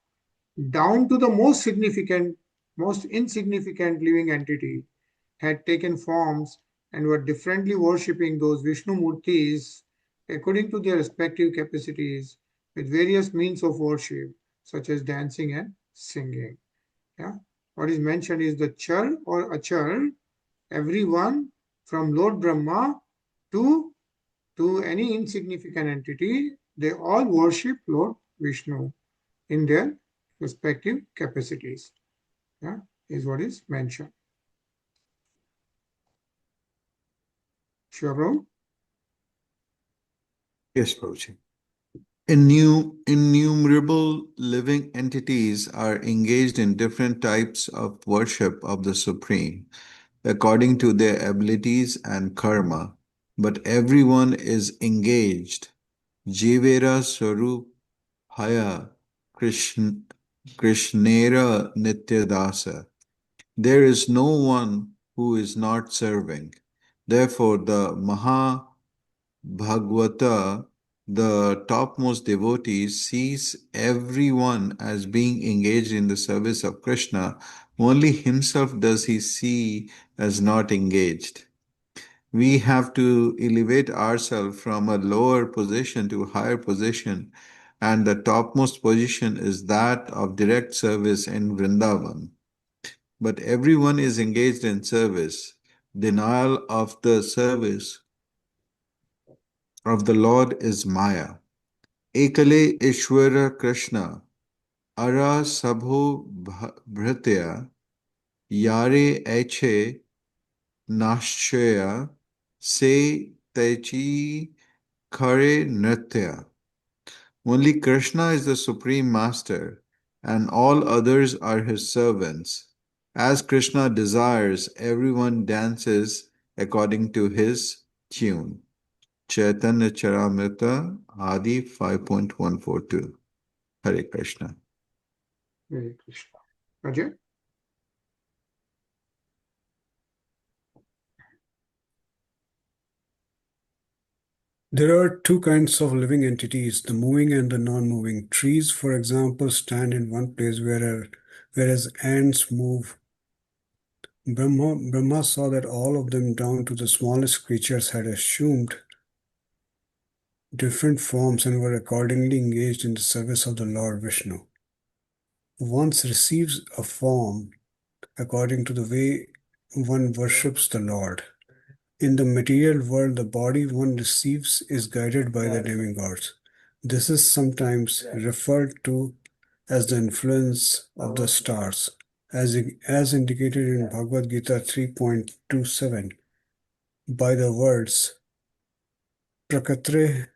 down to the most significant, most insignificant living entity, had taken forms and were differently worshipping those Vishnu Murtis according to their respective capacities with various means of worship, such as dancing and singing. Yeah. What is mentioned is the Char or Achar, everyone from Lord Brahma to any insignificant entity, they all worship Lord Vishnu in their respective capacities. Yeah, is what is mentioned. Sure, bro? Yes, Prabhuji. Innumerable living entities are engaged in different types of worship of the Supreme, according to their abilities and karma, but everyone is engaged. Jivera Swarupaya Krishnera Nityadasa. There is no one who is not serving. Therefore, the Bhagavata, the topmost devotee, sees everyone as being engaged in the service of Krishna. Only himself does he see as not engaged. We have to elevate ourselves from a lower position to a higher position, and the topmost position is that of direct service in Vrindavan. But everyone is engaged in service. Denial of the service of the Lord is Maya. Ekale Ishwara Krishna Ara Sabho Bhritya Yare Eche Nashchaya Se Techi Khare Nritya. Only Krishna is the Supreme Master, and all others are his servants. As Krishna desires, everyone dances according to his tune. Chaitanya Charamrita Adi 5.142. Hare Krishna. Hare Krishna. Ajay? There are two kinds of living entities, the moving and the non-moving. Trees, for example, stand in one place whereas ants move. Brahma saw that all of them, down to the smallest creatures, had assumed different forms and were accordingly engaged in the service of the Lord Vishnu. once receives a form according to the way one worships the Lord. In the material world, the body one receives is guided by the demigods. This is sometimes referred to as the influence of the stars, as indicated in Bhagavad Gita 3.27 by the words Prakatre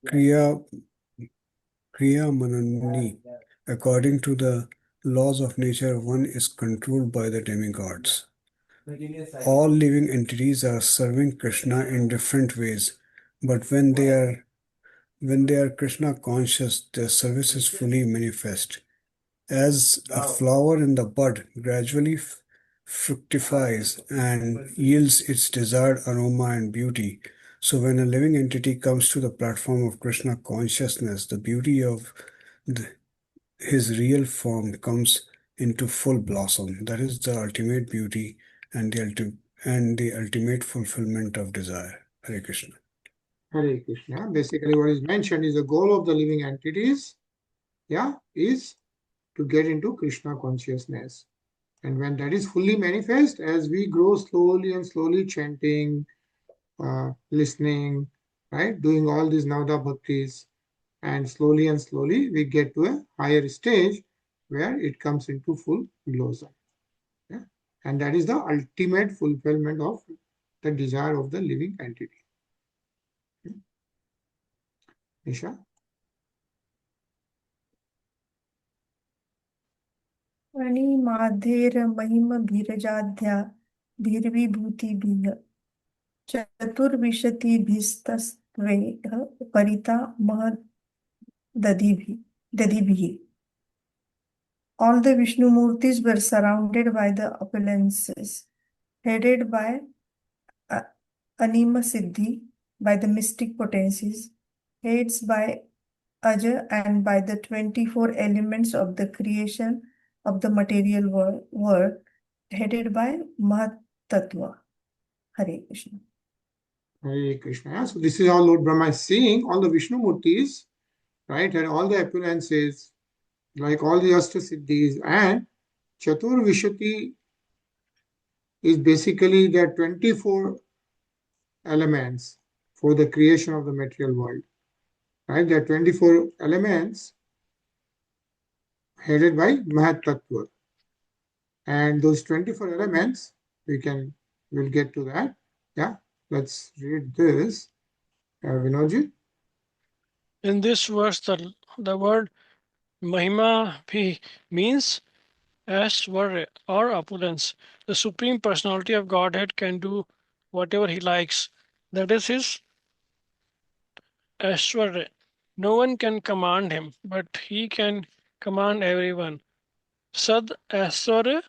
Kriya Manani. According to the laws of nature, one is controlled by the demigods. All living entities are serving Krishna in different ways, but when they are Krishna conscious, their service is fully manifest. As a flower in the bud gradually fructifies and yields its desired aroma and beauty, so when a living entity comes to the platform of Krishna consciousness, the beauty of his real form comes into full blossom. That is the ultimate beauty and the ultimate fulfillment of desire. Hare Krishna. Hare Krishna. Basically, what is mentioned is the goal of the living entities, is to get into Krishna consciousness. And when that is fully manifest, as we grow slowly and slowly chanting, listening, right, doing all these Navada Bhaktis, and slowly we get to a higher stage where it comes into full blossom. Yeah? And that is the ultimate fulfillment of the desire of the living entity. Nisha? अणिमाधेर्महिमभिरजाद्या चतुर्विशतिभिस्तस्त्वैः परिता महददिभिः. All the Vishnu Murtis were surrounded by the opulences, headed by Anima Siddhi, by the mystic potencies, heads by Aja, and by the 24 elements of the creation of the material world, headed by Mahat Tattva. Hare Krishna. Hare Krishna. So this is how Lord Brahma is seeing all the Vishnu Murtis, right, and all the appearances, like all the Ashtasiddhis, and Chatur Vishati is basically the 24 elements for the creation of the material world. Right? There are 24 elements headed by Mahat Tattva. And those 24 elements, we'll get to that. Yeah, let's read this. Vinodji. In this verse, the word Mahima means Aishwarya or opulence. The Supreme Personality of Godhead can do whatever he likes. That is his Aishwarya. No one can command him, but he can command everyone. Sad Aishwarya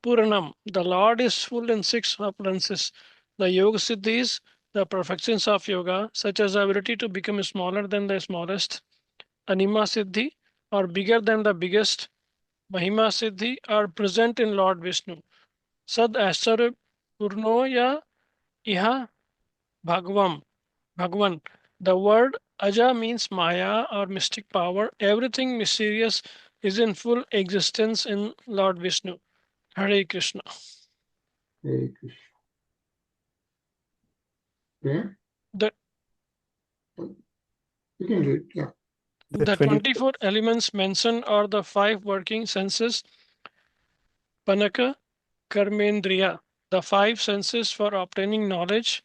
Puranam. The Lord is full in 6 opulences. The Yoga Siddhis, the perfections of yoga, such as the ability to become smaller than the smallest, Anima Siddhi, or bigger than the biggest, Mahima Siddhi, are present in Lord Vishnu. Sad Ashara Purnoya Iha Bhagwan. The word Aja means Maya or mystic power. Everything mysterious is in full existence in Lord Vishnu. Hare Krishna. Hare Krishna. Yeah. The, you can read, yeah. the 24 elements mentioned are the 5 working senses, Panaka, Karmendriya, the 5 senses for obtaining knowledge,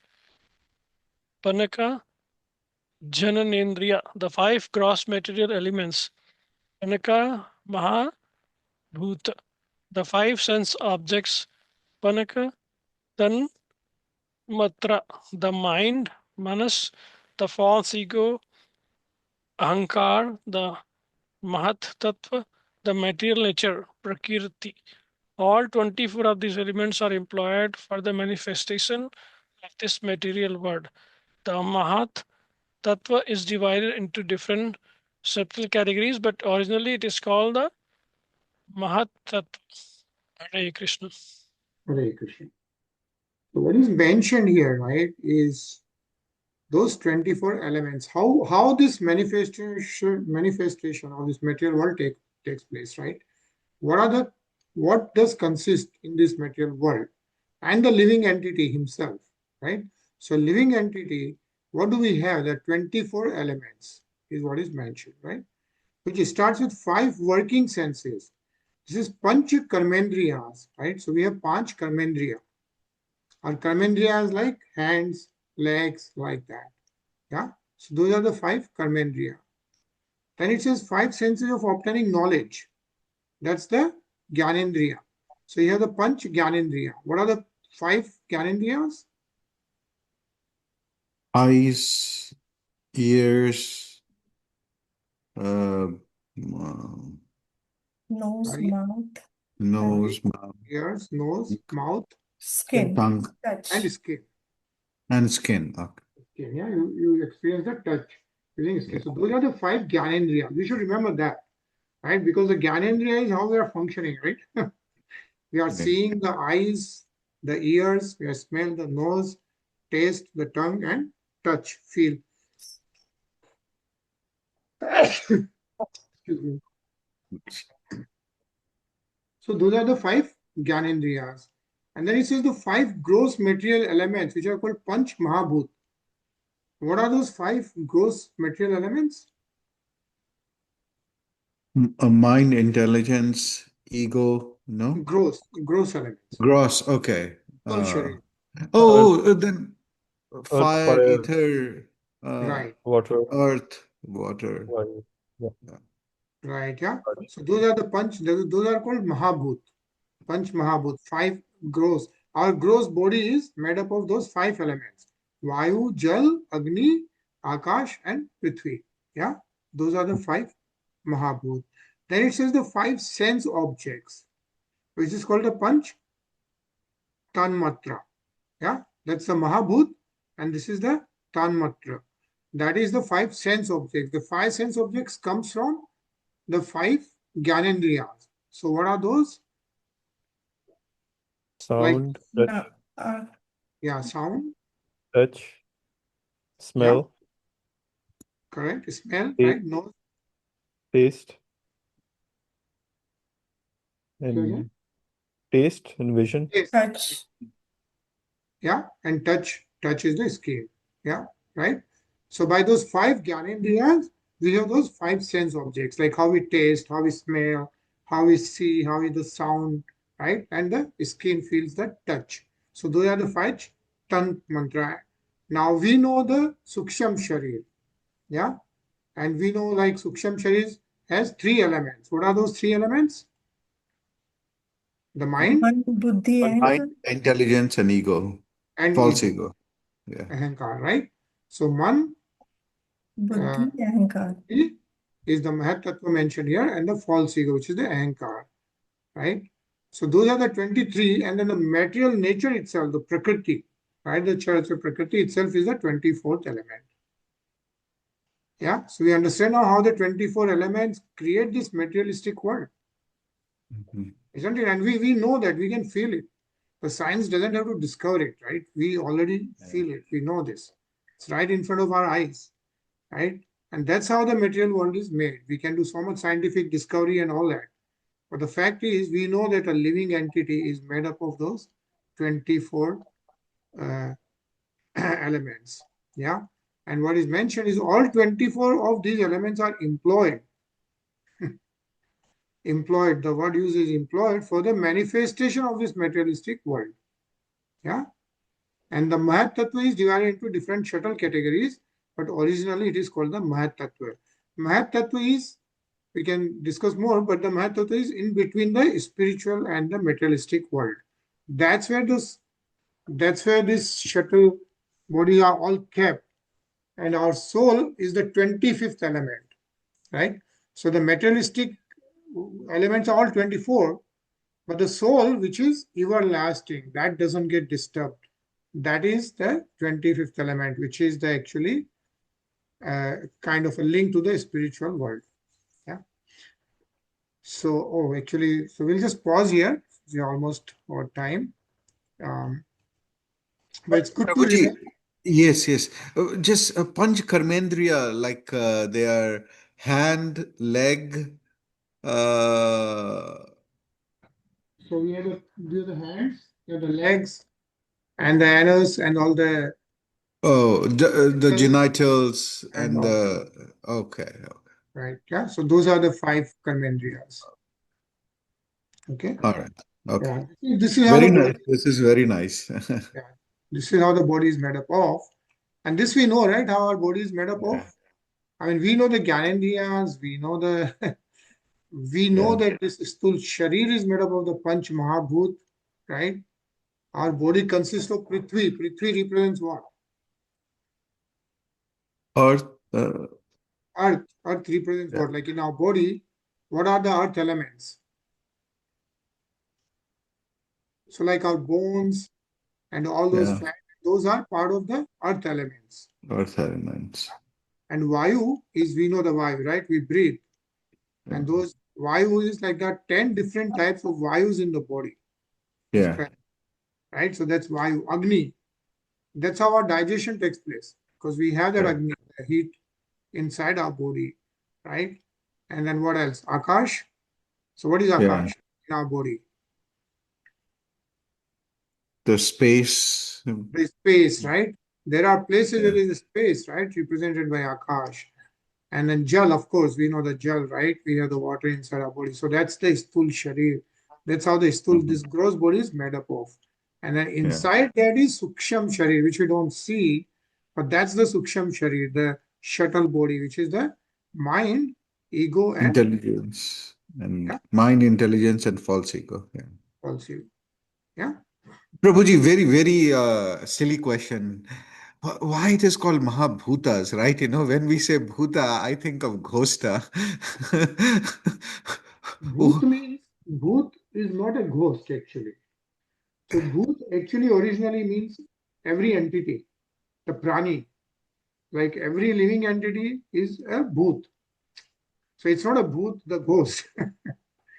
Panaka, Jananendriya, the 5 gross material elements, Panaka, Maha, Bhuta, the 5 sense objects, Panaka, Tan, Matra, the mind, Manas, the false ego, Ahankar, the Mahat Tattva, the material nature, Prakriti. All 24 of these elements are employed for the manifestation of this material world. The Mahat Tattva is divided into different subtle categories, but originally it is called the Mahat Tattva. Hare Krishna. Hare Krishna. So what is mentioned here, right, is those 24 elements. How this manifestation of this material world takes place, right? What does consist in this material world and the living entity himself, right? So living entity, what do we have? The 24 elements is what is mentioned, right? Which starts with 5 working senses. This is Panch Karmendriyas, right? So we have Panch Karmendriya. Our Karmendriyas like hands, legs, like that. Yeah. So those are the 5 Karmendriya. Then it says 5 senses of obtaining knowledge. That's the Gyanendriya. So you have the Panch Gyanendriya. What are the 5 Gyanendriyas? Eyes, ears, Nose, Sorry. mouth, nose, mouth, Ears, nose, mouth, skin, tongue, touch. and skin. and skin. Okay. Skin, yeah, you experience the touch using skin. So those are the 5 Gyanendriya. We should remember that, right? Because the Gyanendriya is how we are functioning, right? We are Okay. seeing the eyes, the ears, we are smell the nose, taste the tongue, and touch, feel. Excuse me. So those are the 5 Gyanendriyas. And then it says the 5 gross material elements, which are called Panch Mahabhut. What are those 5 gross material elements? Mind, intelligence, ego, no? Gross elements. Gross, okay. Full Sharir. Then Earth, fire, fire, ether, Right, water, earth, water. fire. Yeah. right, yeah. So those are the Panch, those are called Mahabhut. Panch Mahabhut, 5 gross. Our gross body is made up of those 5 elements. Vayu, Jal, Agni, Akash, and Prithvi. Yeah, those are the 5 Mahabhut. Then it says the 5 sense objects, which is called the Panch Tanmatra. Yeah, that's the Mahabhut, and this is the Tanmatra. That is the 5 sense objects. The 5 sense objects comes from the 5 Gyanendriyas. So what are those? Sound, touch, Yeah, sound, touch, smell, correct. Smell, taste, right? Nose, taste, okay. taste and vision. Taste, Touch. yeah, and touch. Touch is the skin. Yeah, right. So by those 5 Gyanendriyas, we have those 5 sense objects, like how we taste, how we smell, how we see, how is the sound, right? And the skin feels the touch. So those are the 5 Tan mantra. Now we know the Suksham Sharir. Yeah. And we know like Suksham Sharir has 3 elements. What are those 3 elements? The mind Mind, buddhi, Mind, ahankar. intelligence, and ego. and False ego. ego. Yeah. Ahankar, right? So man Buddhi, ahankar. is the Mahat Tattva mentioned here, and the false ego, which is the Ahankar, right? So those are the 23, and then the material nature itself, the Prakriti, right? The church of Prakriti itself is the 24th element. Yeah, so we understand now how the 24 elements create this materialistic world, isn't it? And we know that, we can feel it. The science doesn't have to discover it, right? We already feel it, we know this. It's right in front of our eyes, right? And that's how the material world is made. We can do so much scientific discovery and all that. But the fact is, we know that a living entity is made up of those 24 elements. Yeah. And what is mentioned is all 24 of these elements are employed. Employed, the word used is employed for the manifestation of this materialistic world. Yeah. And the Mahat Tattva is divided into different shuttle categories, but originally it is called the Mahat Tattva. Mahat Tattva is, we can discuss more, but the Mahat Tattva is in between the spiritual and the materialistic world. That's where this shuttle body are all kept. And our soul is the 25th element, right? So the materialistic elements are all 24, but the soul, which is everlasting, that doesn't get disturbed. That is the 25th element, which is the actually kind of a link to the spiritual world. Yeah. So, so we'll just pause here. We're almost over time. But it's good to Prabhuji, remember. Yes, yes. Just Panch Karmendriya, like they are hand, leg. Uh, So we have the hands, we have the legs, and the anus, and all the the genitals and and all. the. Okay. Right. Yeah. So those are the 5 karmendriyas. Okay. All right. Okay. Yeah. This is how Very the nice. body. This is very nice. Yeah. This is how the body is made up of, and this we know, right? How our body is made up of. Yeah. I mean, we know the Gyanendriyas. We know the. We know Yeah. that this sthul sharir is made up of the Panch Mahabhut, right? Our body consists of Prithvi. Prithvi represents what? Earth. Earth. Earth represents Yeah. what? Like in our body, what are the earth elements? So, like our bones and all those Yeah. fat, those are part of the earth elements. Earth elements. And Vayu is, we know the Vayu, right? We breathe. Yeah. And those Vayu is like that 10 different types of Vayus in the body. Yeah. Right? So that's Vayu. Agni. That's how our digestion takes place. Because we have that Yeah. Agni, the heat inside our body. Right? And then what else? Akash. So what is Akash in our body? The space. The space, right? There are places Yeah. where there is a space, right? Represented by Akash. And then Jal, of course, we know the Jal, right? We have the water inside our body. So that's the Sthul Sharir. That's how the Sthul, this gross body is made up of. And then inside that is Suksham Sharir, which we don't see, but that's the Suksham Sharir, the shuttle body, which is the mind, ego, and Intelligence and mind, intelligence, and false ego. Yeah. false ego. Yeah. Prabhuji, very, very silly question. Why it is called Mahabhutas, right? You know, when we say Bhuta, I think of Ghosta. Bhut means, Bhut is not a ghost actually. So Bhut actually originally means every entity, the prani. Like every living entity is a Bhut. So it's not a Bhut, the ghost.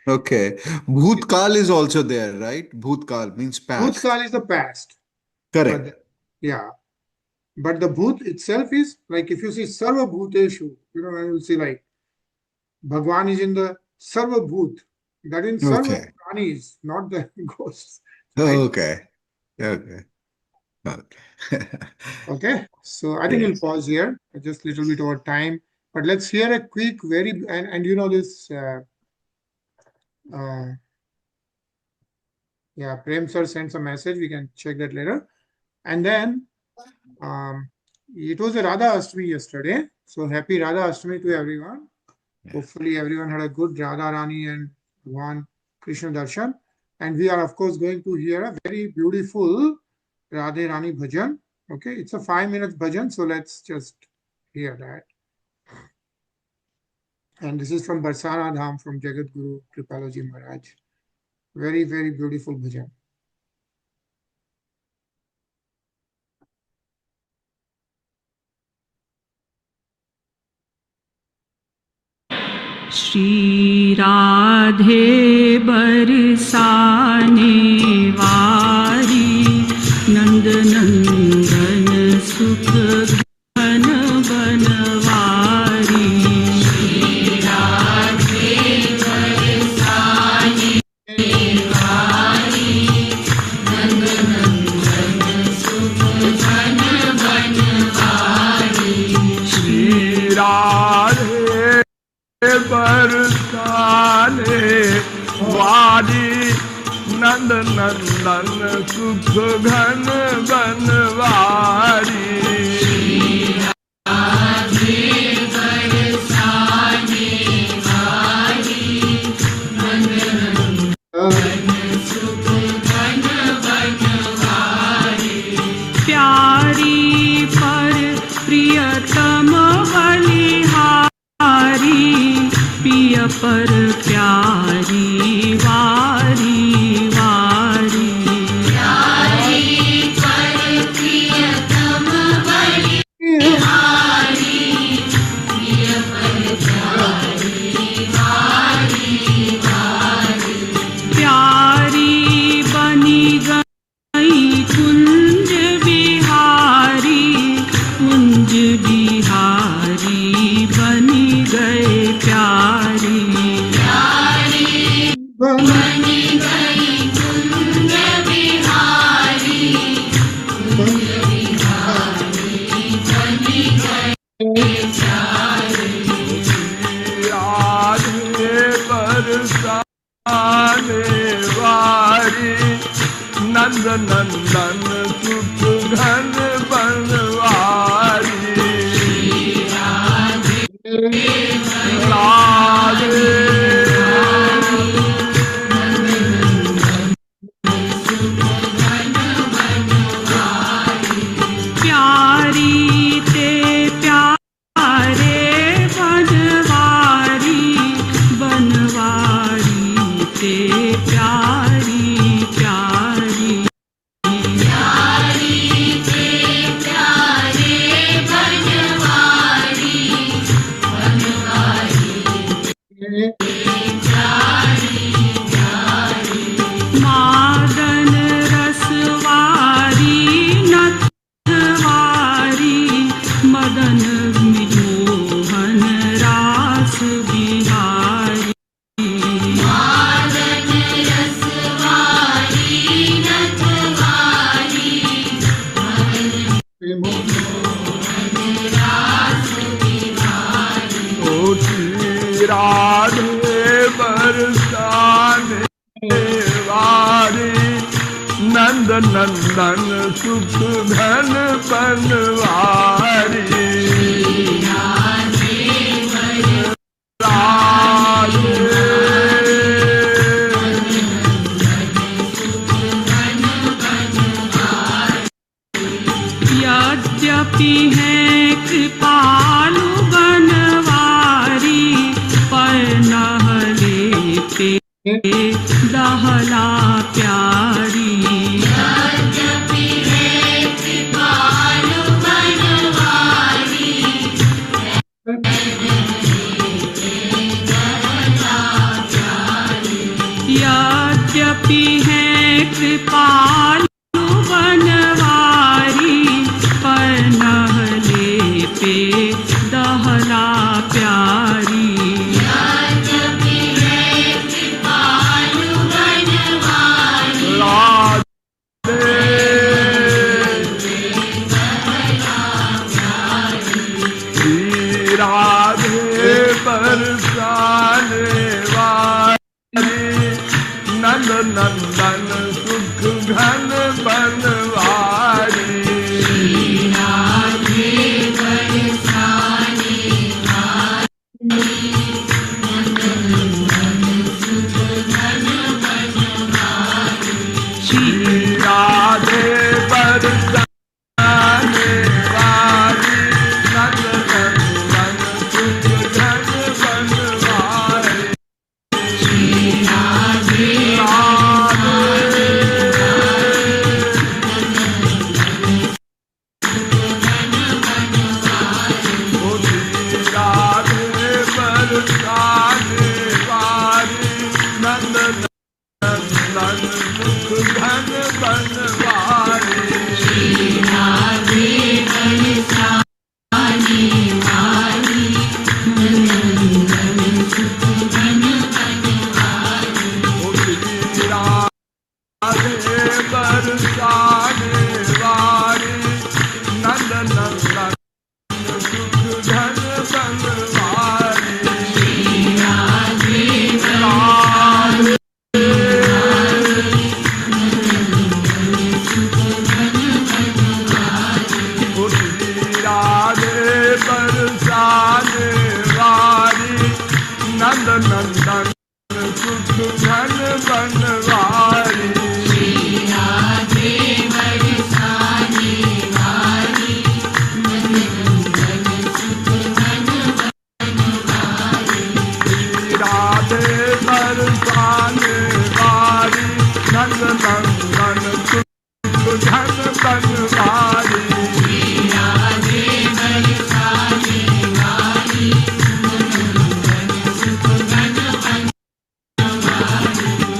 Okay. Bhutkal is also there, right? Bhutkal means past. Bhutkal is the past. Correct. Yeah. But the Bhut itself is like if you see Sarva Bhuteshu, you know, you will see like Bhagwan is in the Sarva Bhut. That in Sarva Okay. Pranis, not the ghosts. Right? Okay. Okay. Okay. Okay. So I think we'll Yes. pause here. Just a little bit over time. But let's hear a quick, very, and you know this, yeah, Prem sir sent a message. We can check that later. And then it was a Radha Ashtami yesterday. So happy Radha Ashtami to everyone. Yeah. Hopefully everyone had a good Radha Rani and Bhagwan Krishna Darshan. And we are of course going to hear a very beautiful Radhe Rani bhajan. Okay, it's a 5-minute bhajan. So let's just hear that. And this is from Barsana Dham from Jagat Guru Kripalaji Maharaj. Very, very beautiful bhajan. Shri Radhe बरसाने वारी नंद नंदन सुख घन बनवारी श्री राधे बरसाने वारी नंद नंदन सुख घन बनवारी श्री राधे बरसाने वारी नंद नंदन सुख घन बनवारी राधे बरसाने वारी नंद नंदन सुख घन बनवारी प्यारी पर प्रियतम बलिहारी पिय पर प्यारी वारी वारी प्यारी पर प्रियतम बलिहारी राधे बरसाने वारी नंद नंदन सुख घन बनवारी राधे प्यारी ते प्यारे बनवारी बनवारी ते प्यारी प्यारी मादन रसवारी नथवारी मदन मोहन रास बिहारी ओ श्री राधे बरसाने वारी नंद नंदन सुख घन बनवारी यद्यपि है कृपालु बनवारी पर नहले पे दहला प्यारी यद्यपि है कृपालु बनवारी पर नहले पे दहला प्यारी राधे बरसाने वारी नंद नंदन सुख घन बनवारी श्री राधे बरसाने वारी नंद नंदन सुख घन बनवारी राधे बरसाने वारी नंद नंदन सुख घन बनवारी राधे बरसाने वारी नंद नंदन सुख घन बनवारी राधे राधे बरसाने वारी नंद नंदन सुख घन बनवारी राधे बरसाने वारी नंद नंदन सुख घन बनवारी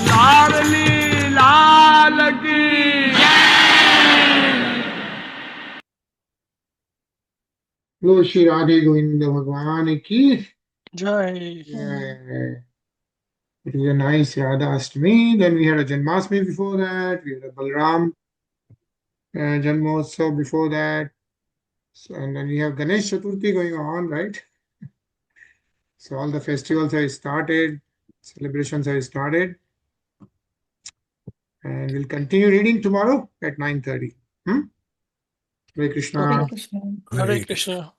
लाडली लाल की बोलो श्री राधे गोविंद भगवान की जय जय। It was a nice Radha Ashtami. Then we had a Janmashtami before that. We had a Balram Janmotsav before that. So, and then we have Ganesh Chaturthi going on, right? So all the festivals have started, celebrations have started. And we'll continue reading tomorrow at 9:30. Hare Krishna. Hare Krishna. Hare Krishna.